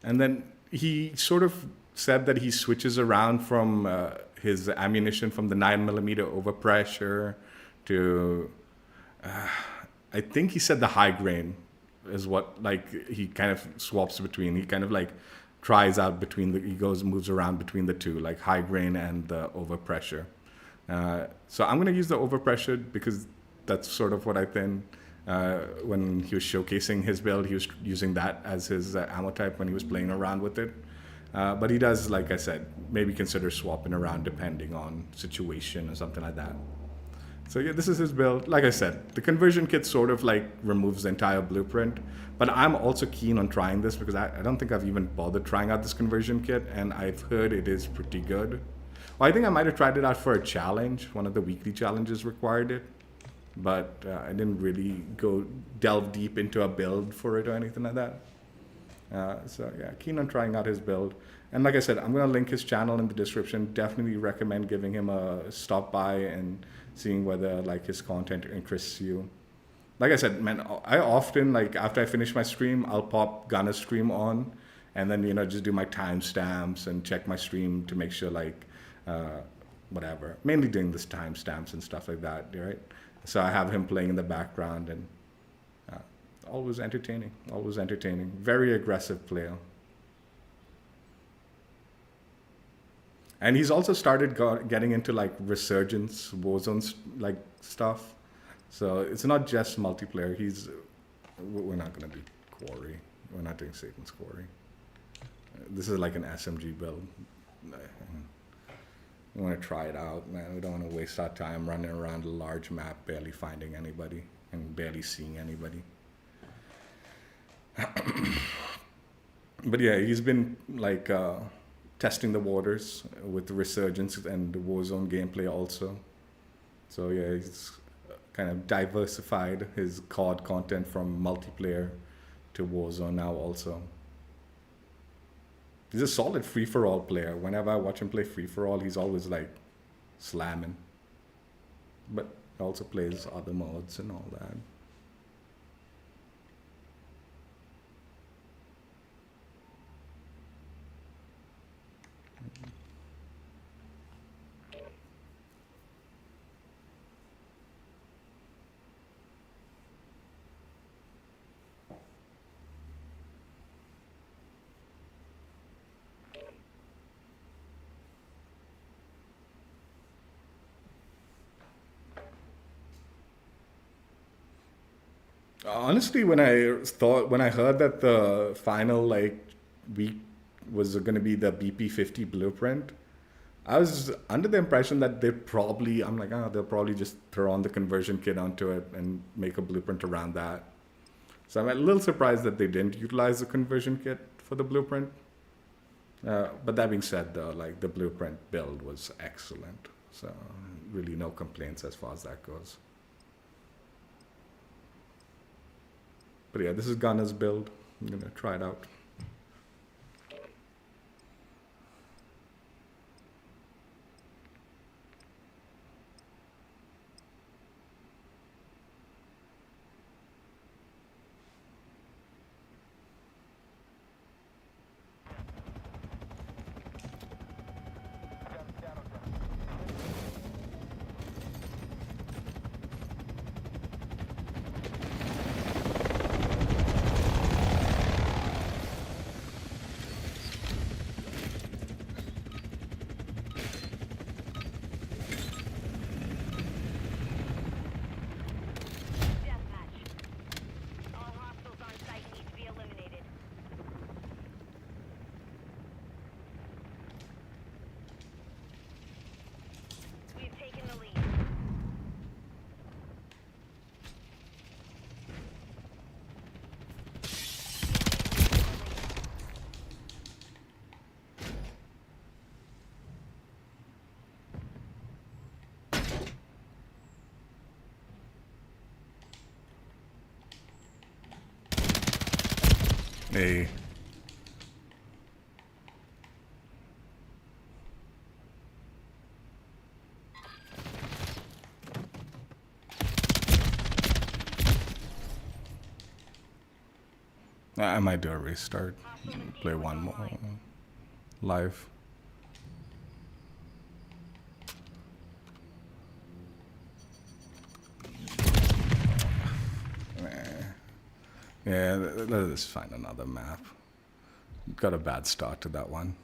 And then he sort of said that he switches around from his ammunition from the 9mm overpressure to I think he said the high grain is what he kind of swaps between. He kind of tries out between moves around between the two, like high grain and the overpressure. So I'm going to use the overpressure because that's sort of what I think when he was showcasing his build, he was using that as his ammo type when he was playing around with it. But he does, like I said, maybe consider swapping around depending on situation or something like that. So yeah, this is his build. Like I said, the conversion kit sort of removes the entire blueprint, but I'm also keen on trying this because I don't think I've even bothered trying out this conversion kit, and I've heard it is pretty good. Well, I think I might have tried it out for a challenge. One of the weekly challenges required it, but I didn't really go delve deep into a build for it or anything like that. So yeah, keen on trying out his build. And like I said, I'm gonna link his channel in the description. Definitely recommend giving him a stop by and seeing whether like his content interests you. Like I said, man, I often like after I finish my stream, I'll pop Gunnah's stream on, and then just do my timestamps and check my stream to make sure like whatever. Mainly doing this timestamps and stuff like that, right? So I have him playing in the background and always entertaining. Always entertaining. Very aggressive player. And he's also started getting into like Resurgence, Warzone like stuff. So it's not just multiplayer. We're not going to do Quarry. We're not doing Satan's Quarry. This is like an SMG build. We want to try it out, man. We don't want to waste our time running around a large map, barely finding anybody and barely seeing anybody. But yeah, he's been like testing the waters with the Resurgence and the Warzone gameplay also. So yeah, he's kind of diversified his COD content from multiplayer to Warzone now also. He's a solid free-for-all player. Whenever I watch him play free-for-all, he's always like slamming. But he also plays other modes and all that. Honestly, when I heard that the final like week was going to be the BP50 blueprint, I was under the impression that they'll probably just throw on the conversion kit onto it and make a blueprint around that. So I'm a little surprised that they didn't utilize the conversion kit for the blueprint. But that being said, though, like the blueprint build was excellent. So really no complaints as far as that goes. But yeah, this is Gunnah's build. I'm gonna try it out. Hey. I might do a restart. Play one more live. Yeah, let's find another map. Got a bad start to that one.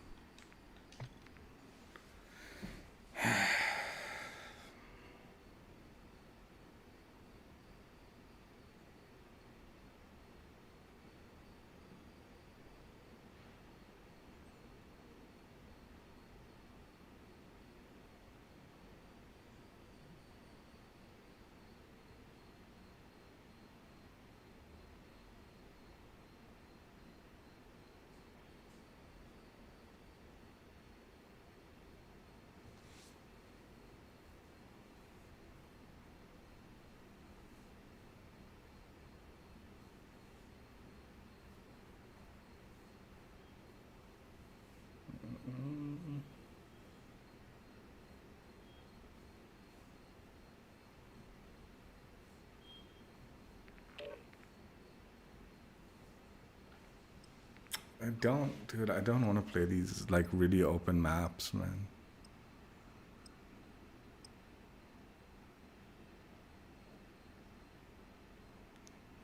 dude, I don't want to play these like really open maps, man.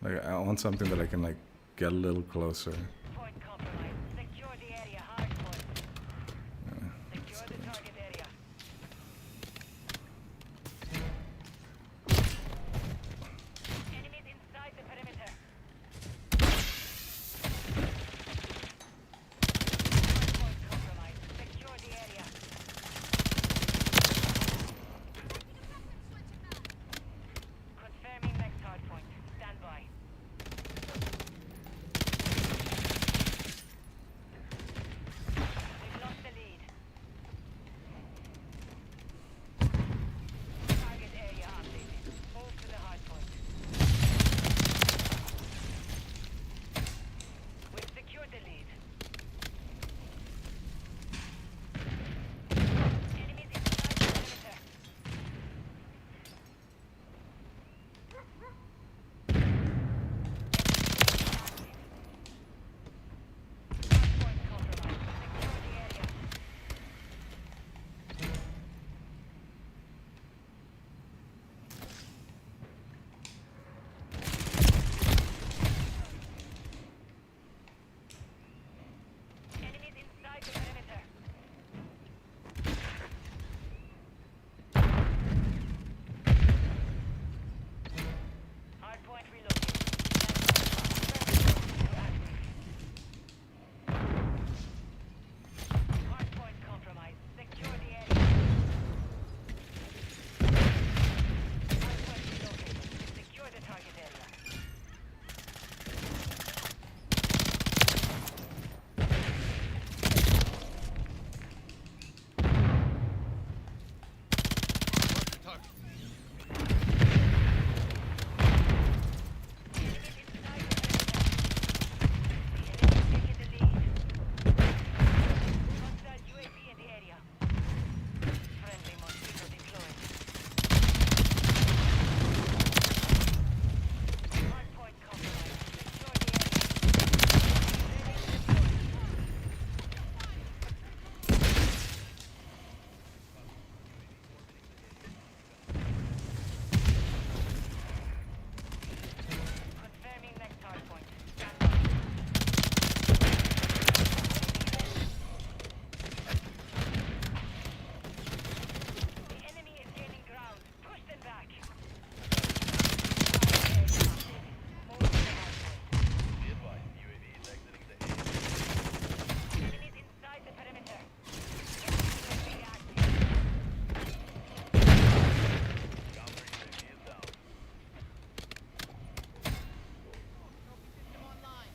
Like I want something that I can like get a little closer. Point compromised. Secure the area. Hard point. Secure the target area. Enemies inside the perimeter. Point compromised. Secure the area. Confirming next hard point. Stand by. We've lost the lead. Target area updated. Move to the hard point. We've secured the lead. Enemies inside the perimeter. Hard point compromised. Secure the area. Enemies inside the perimeter. Hard point relocated. Hard point compromised. Secure the area. Hard point relocated. Secure the target area. Mark the target. Enemies inside the perimeter. The enemy's taking the lead. Hostile UAV in the area. Friendly mosquito deployed. Hard point compromised. Secure the area. Ready to deploy. Confirming next hard point. Stand by. The enemy is gaining ground. Push them back. Move to the hard point. Be advised, UAV is exiting the area. Enemies inside the perimeter. UAV active. Counter UAV is down. System online.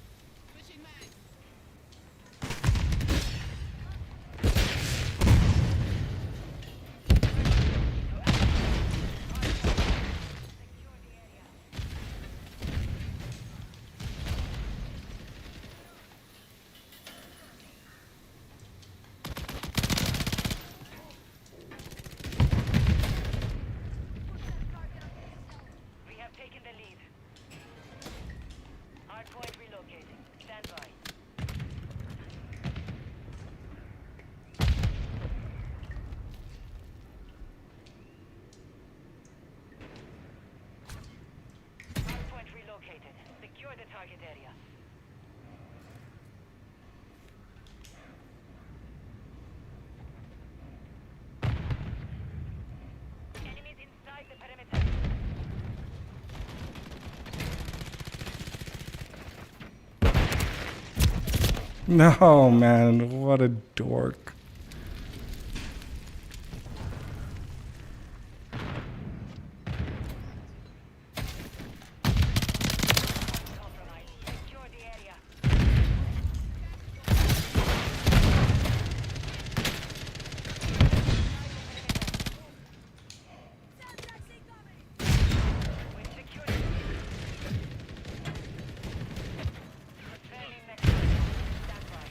Switching mag. Secure the area. We have taken the lead. Hard point relocating. Stand by. Hard point relocated. Secure the target area. Enemies inside the perimeter. No, man, what a dork. Compromised. Secure the area. We've secured it. Confirming next. Stand by.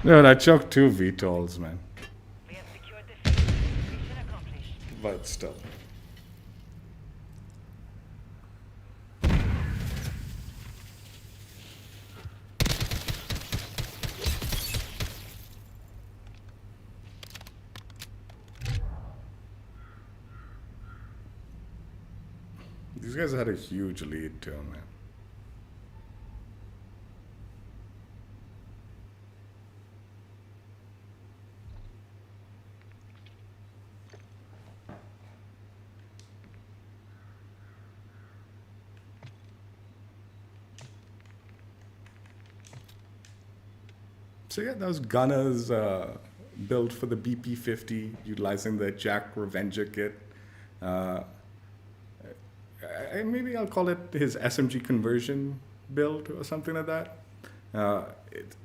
Dude, I choked 2 VTOLs, man. We have secured the field. Mission accomplished. But still. These guys had a huge lead too, man. So yeah, that was Gunnah's build for the BP50, utilizing the Jack Revenger kit. Maybe I'll call it his SMG conversion build or something like that.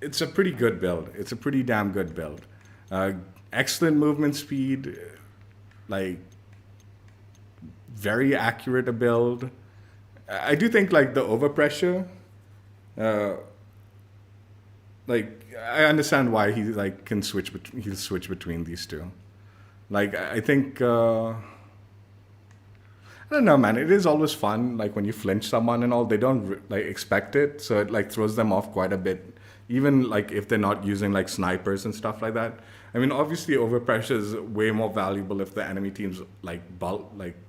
It's a pretty good build. It's a pretty damn good build. Excellent movement speed, like very accurate a build. I do think like the overpressure, like I understand why he like can switch. He'll switch between these two. Like I think. I don't know, man. It is always fun, like when you flinch someone and all. They don't like expect it, so it like throws them off quite a bit. Even like if they're not using like snipers and stuff like that. I mean, obviously, overpressure is way more valuable if the enemy teams like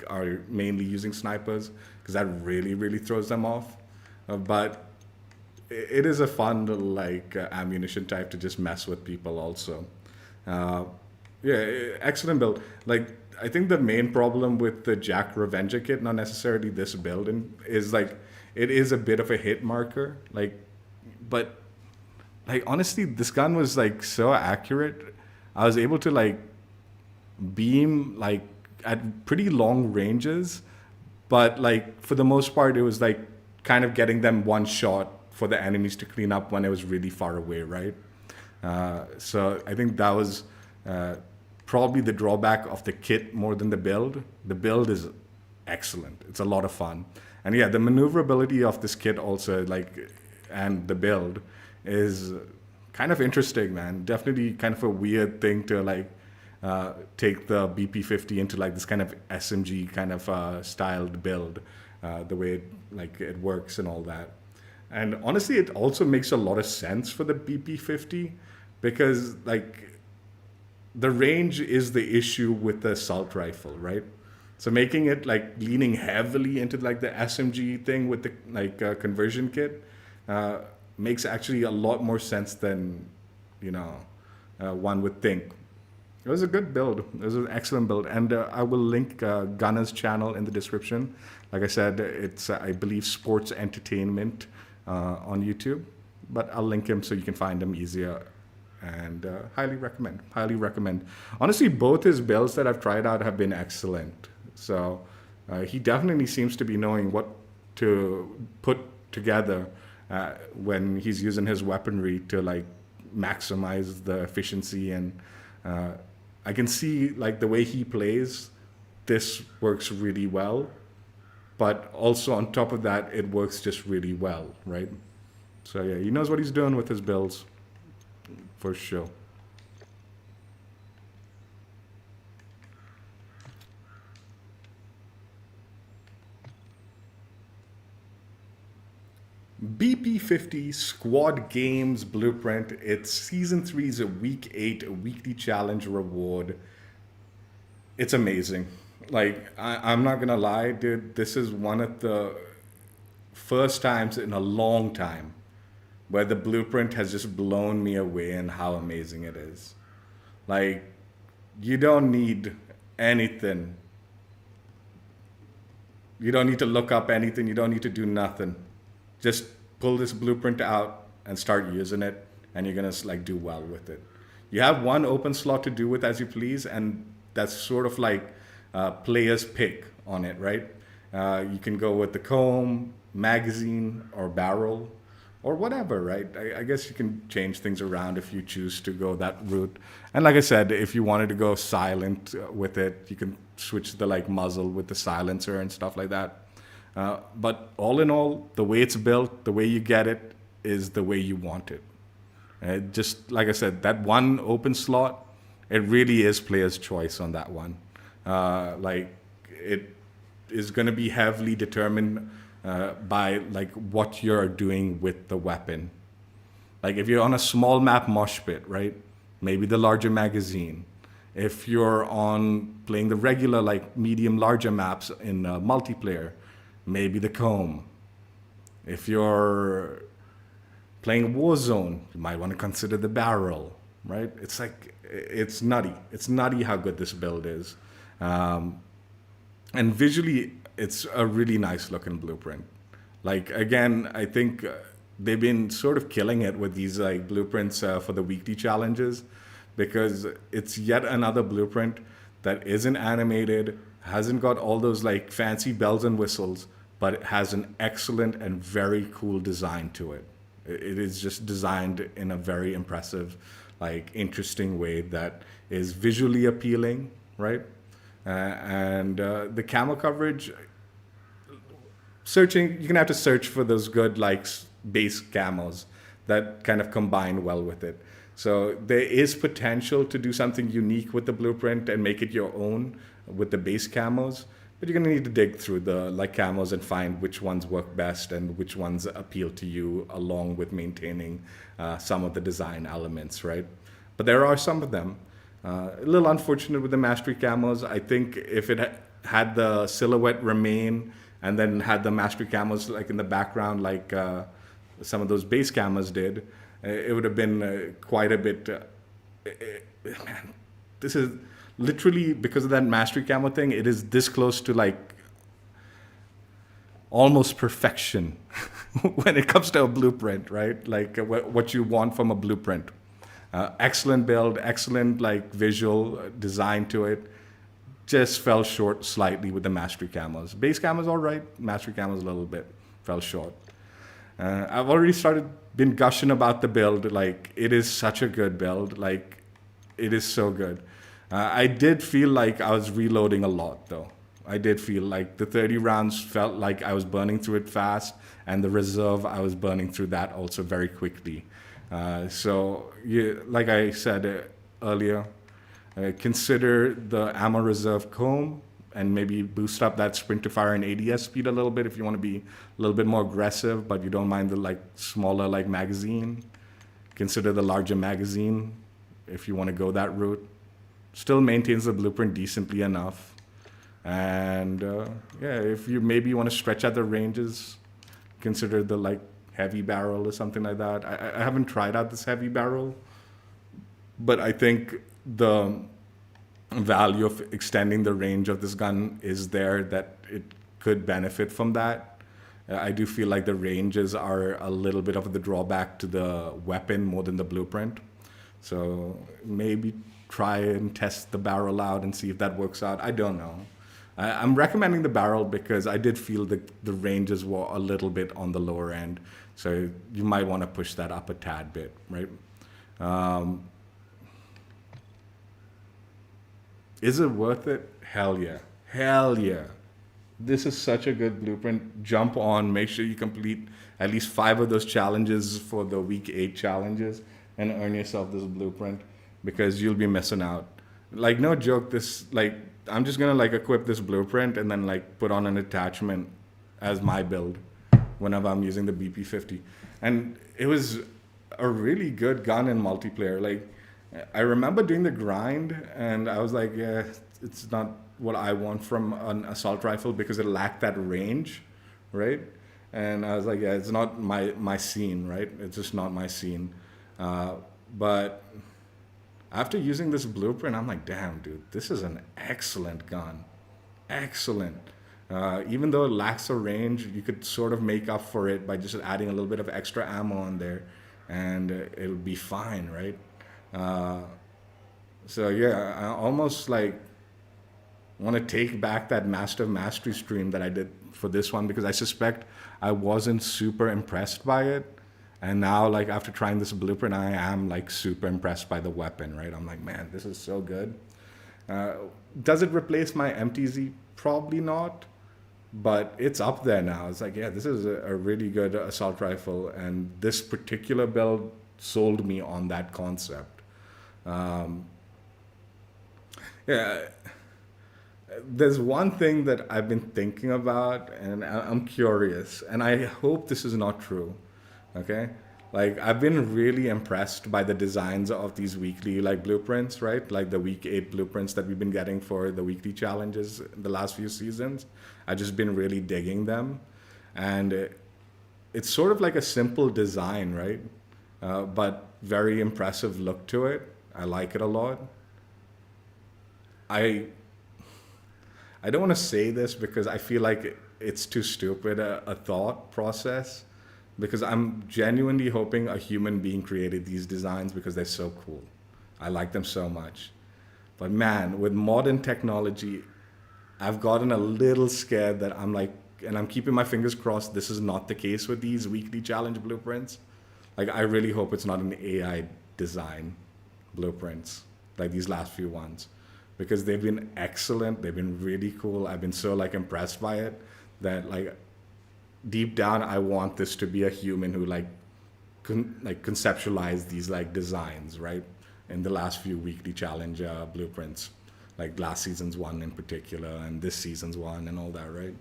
are mainly using snipers, because that really throws them off. But it is a fun little like ammunition type to just mess with people also. Yeah, excellent build. Like. I think the main problem with the Jack Revenger kit, not necessarily this build, is like it is a bit of a hit marker. Like, but like honestly, this gun was like so accurate. I was able to like beam like at pretty long ranges, but like for the most part, it was like kind of getting them one shot for the enemies to clean up when it was really far away, right? So I think that was. Probably the drawback of the kit more than the build. The build is excellent. It's a lot of fun. And yeah, the maneuverability of this kit also, like, and the build is kind of interesting, man. Definitely kind of a weird thing to like take the BP50 into like this kind of SMG kind of styled build, the way it works and all that. And honestly, it also makes a lot of sense for the BP50 because like, the range is the issue with the assault rifle, right? So making it like leaning heavily into like the SMG thing with the like conversion kit makes actually a lot more sense than one would think. It was a good build. It was an excellent build, and I will link Gunnah's channel in the description. Like I said, it's I believe Sports Entertainment on YouTube, but I'll link him so you can find him easier. And highly recommend. Honestly, both his builds that I've tried out have been excellent. So he definitely seems to be knowing what to put together when he's using his weaponry to like maximize the efficiency. And I can see like the way he plays, this works really well. But also on top of that, it works just really well, right? So yeah, he knows what he's doing with his builds. For sure. BP50 Squad Games Blueprint. It's Season 3's Week 8 weekly challenge reward. It's amazing. Like, I'm not gonna lie, dude. This is one of the first times in a long time where the blueprint has just blown me away and how amazing it is. Like, you don't need anything. You don't need to look up anything. You don't need to do nothing. Just pull this blueprint out and start using it, and you're gonna like do well with it. You have one open slot to do with as you please, and that's sort of like player's pick on it, right? You can go with the comb, magazine, or barrel, or whatever, right? I guess you can change things around if you choose to go that route. And like I said, if you wanted to go silent with it, you can switch the like muzzle with the silencer and stuff like that. But all in all, the way it's built, the way you get it, is the way you want it. Just like I said, that one open slot, it really is player's choice on that one. Like it is going to be heavily determined by like what you're doing with the weapon. Like if you're on a small map mosh pit, right? Maybe the larger magazine. If you're on playing the regular like medium larger maps in multiplayer, maybe the comb. If you're playing Warzone, you might want to consider the barrel, right? It's like, it's nutty. It's nutty how good this build is. And visually, it's a really nice looking blueprint. Like, again, I think they've been sort of killing it with these like blueprints for the weekly challenges, because it's yet another blueprint that isn't animated, hasn't got all those like fancy bells and whistles, but it has an excellent and very cool design to it. It is just designed in a very impressive, like interesting way that is visually appealing, right? And the camo coverage, searching, you're gonna have to search for those good like base camos that kind of combine well with it. So there is potential to do something unique with the blueprint and make it your own with the base camos, but you're gonna need to dig through the like camos and find which ones work best and which ones appeal to you, along with maintaining some of the design elements, right? But there are some of them. A little unfortunate with the mastery camos. I think if it had the silhouette remain and then had the mastery camos like in the background, like some of those base camos did, it would have been quite a bit. Man, this is literally, because of that mastery camo thing, it is this close to like almost perfection when it comes to a blueprint, right? Like what you want from a blueprint. Excellent build, excellent like visual design to it. Just fell short slightly with the mastery camos. Base camos all right, mastery camos a little bit fell short. I've already been gushing about the build. Like it is such a good build. Like it is so good. I did feel like I was reloading a lot though. I did feel like the 30 rounds felt like I was burning through it fast, and the reserve, I was burning through that also very quickly. So, like I said earlier, consider the ammo reserve comb and maybe boost up that sprint to fire and ADS speed a little bit if you want to be a little bit more aggressive, but you don't mind the like smaller like magazine. Consider the larger magazine if you want to go that route. Still maintains the blueprint decently enough. And yeah, if you maybe want to stretch out the ranges, consider the like heavy barrel or something like that. I haven't tried out this heavy barrel, but I think the value of extending the range of this gun is there, that it could benefit from that. I do feel like the ranges are a little bit of the drawback to the weapon more than the blueprint. So maybe try and test the barrel out and see if that works out. I don't know. I'm recommending the barrel because I did feel the ranges were a little bit on the lower end. So you might want to push that up a tad bit, right? Is it worth it? Hell yeah. Hell yeah. This is such a good blueprint. Jump on. Make sure you complete at least 5 of those challenges for the week 8 challenges and earn yourself this blueprint, because you'll be missing out. Like, no joke, this, like, I'm just gonna like equip this blueprint and then like put on an attachment as my build whenever I'm using the BP50. And it was a really good gun in multiplayer. Like, I remember doing the grind and I was like, yeah, it's not what I want from an assault rifle because it lacked that range, right? And I was like, yeah, it's not my scene, right? It's just not my scene. But after using this blueprint, I'm like, damn, dude, this is an excellent gun. Excellent. Even though it lacks a range, you could sort of make up for it by just adding a little bit of extra ammo on there, and it'll be fine, right? So yeah, I almost like want to take back that Master of Mastery stream that I did for this one, because I suspect I wasn't super impressed by it. And now, like, after trying this blueprint, I am, like, super impressed by the weapon, right? I'm like, man, this is so good. Does it replace my MTZ? Probably not. But it's up there now. It's like, yeah, this is a really good assault rifle. And this particular build sold me on that concept. Yeah, there's one thing that I've been thinking about, and I'm curious, and I hope this is not true. Okay, like I've been really impressed by the designs of these weekly like blueprints, right? Like the week 8 blueprints that we've been getting for the weekly challenges in the last few seasons. I've just been really digging them, and it's sort of like a simple design, right? But very impressive look to it. I like it a lot. I don't want to say this because I feel like it's too stupid a thought process, because I'm genuinely hoping a human being created these designs because they're so cool. I like them so much. But man, with modern technology, I've gotten a little scared that I'm like, and I'm keeping my fingers crossed this is not the case with these weekly challenge blueprints. Like I really hope it's not an AI design blueprints like these last few ones, because they've been excellent. They've been really cool. I've been so like impressed by it that like deep down I want this to be a human who like conceptualize these like designs, right? In the last few weekly challenge blueprints, like last season's one in particular and this season's one and all that, right?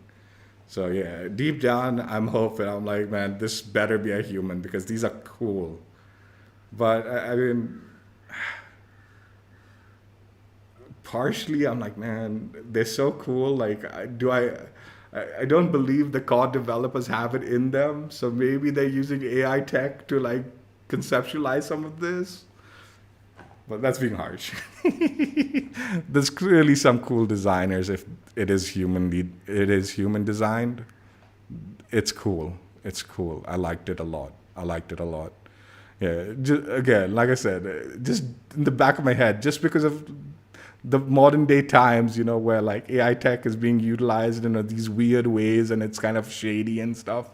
So yeah, deep down I'm hoping, I'm like, man, this better be a human because these are cool. But I mean, partially I'm like, man, they're so cool. Like, I don't believe the COD developers have it in them. So maybe they're using AI tech to like conceptualize some of this. But that's being harsh. There's clearly some cool designers. If it is human designed. It's cool. It's cool. I liked it a lot. Yeah. Again, like I said, just in the back of my head, just because of the modern day times, where like AI tech is being utilized in these weird ways and it's kind of shady and stuff.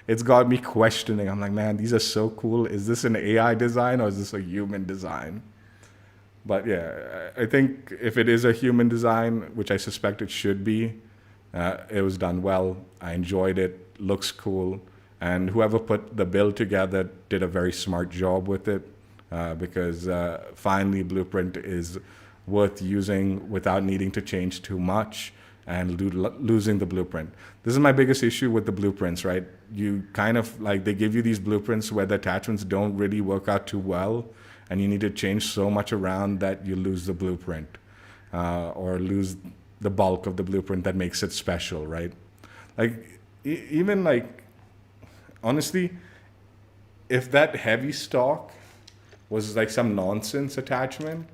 It's got me questioning. I'm like, man, these are so cool. Is this an AI design or is this a human design? But yeah, I think if it is a human design, which I suspect it should be, it was done well. I enjoyed it. Looks cool. And whoever put the build together did a very smart job with it, because finally Blueprint is worth using without needing to change too much and losing the blueprint. This is my biggest issue with the blueprints, right? You kind of like, they give you these blueprints where the attachments don't really work out too well, and you need to change so much around that you lose the blueprint, or lose the bulk of the blueprint that makes it special, right? Like, even like, honestly, if that heavy stock was like some nonsense attachment,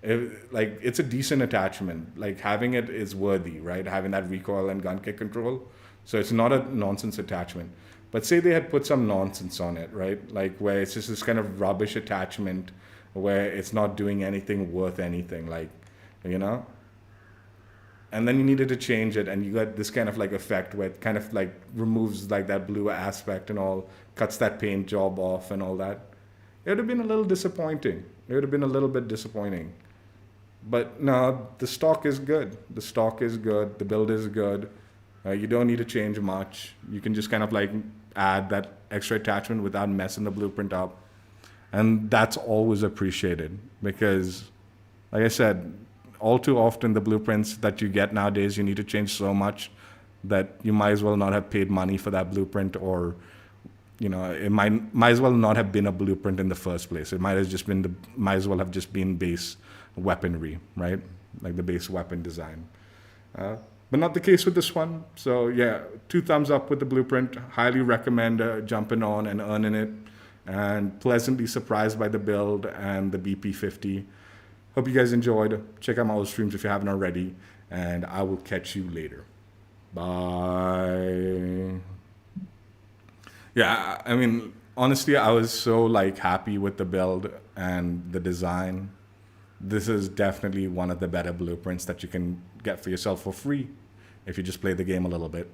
it's a decent attachment. Like having it is worthy, right? Having that recoil and gun kick control. So it's not a nonsense attachment. But say they had put some nonsense on it, right? Like where it's just this kind of rubbish attachment where it's not doing anything worth anything, like, and then you needed to change it and you got this kind of like effect where it kind of like removes like that blue aspect and all, cuts that paint job off and all that. It would have been a little disappointing. It would have been a little bit disappointing. But no, the stock is good. The build is good. You don't need to change much. You can just kind of like add that extra attachment without messing the blueprint up. And that's always appreciated because, like I said, all too often the blueprints that you get nowadays, you need to change so much that you might as well not have paid money for that blueprint, or, it might as well not have been a blueprint in the first place. It might as well have just been base weaponry, right? Like the base weapon design. But not the case with this one. So yeah, 2 thumbs up with the blueprint. Highly recommend jumping on and earning it. And pleasantly surprised by the build and the BP50. Hope you guys enjoyed. Check out my other streams if you haven't already. And I will catch you later. Bye. Yeah, I mean, honestly, I was so like happy with the build and the design. This is definitely one of the better blueprints that you can get for yourself for free if you just play the game a little bit.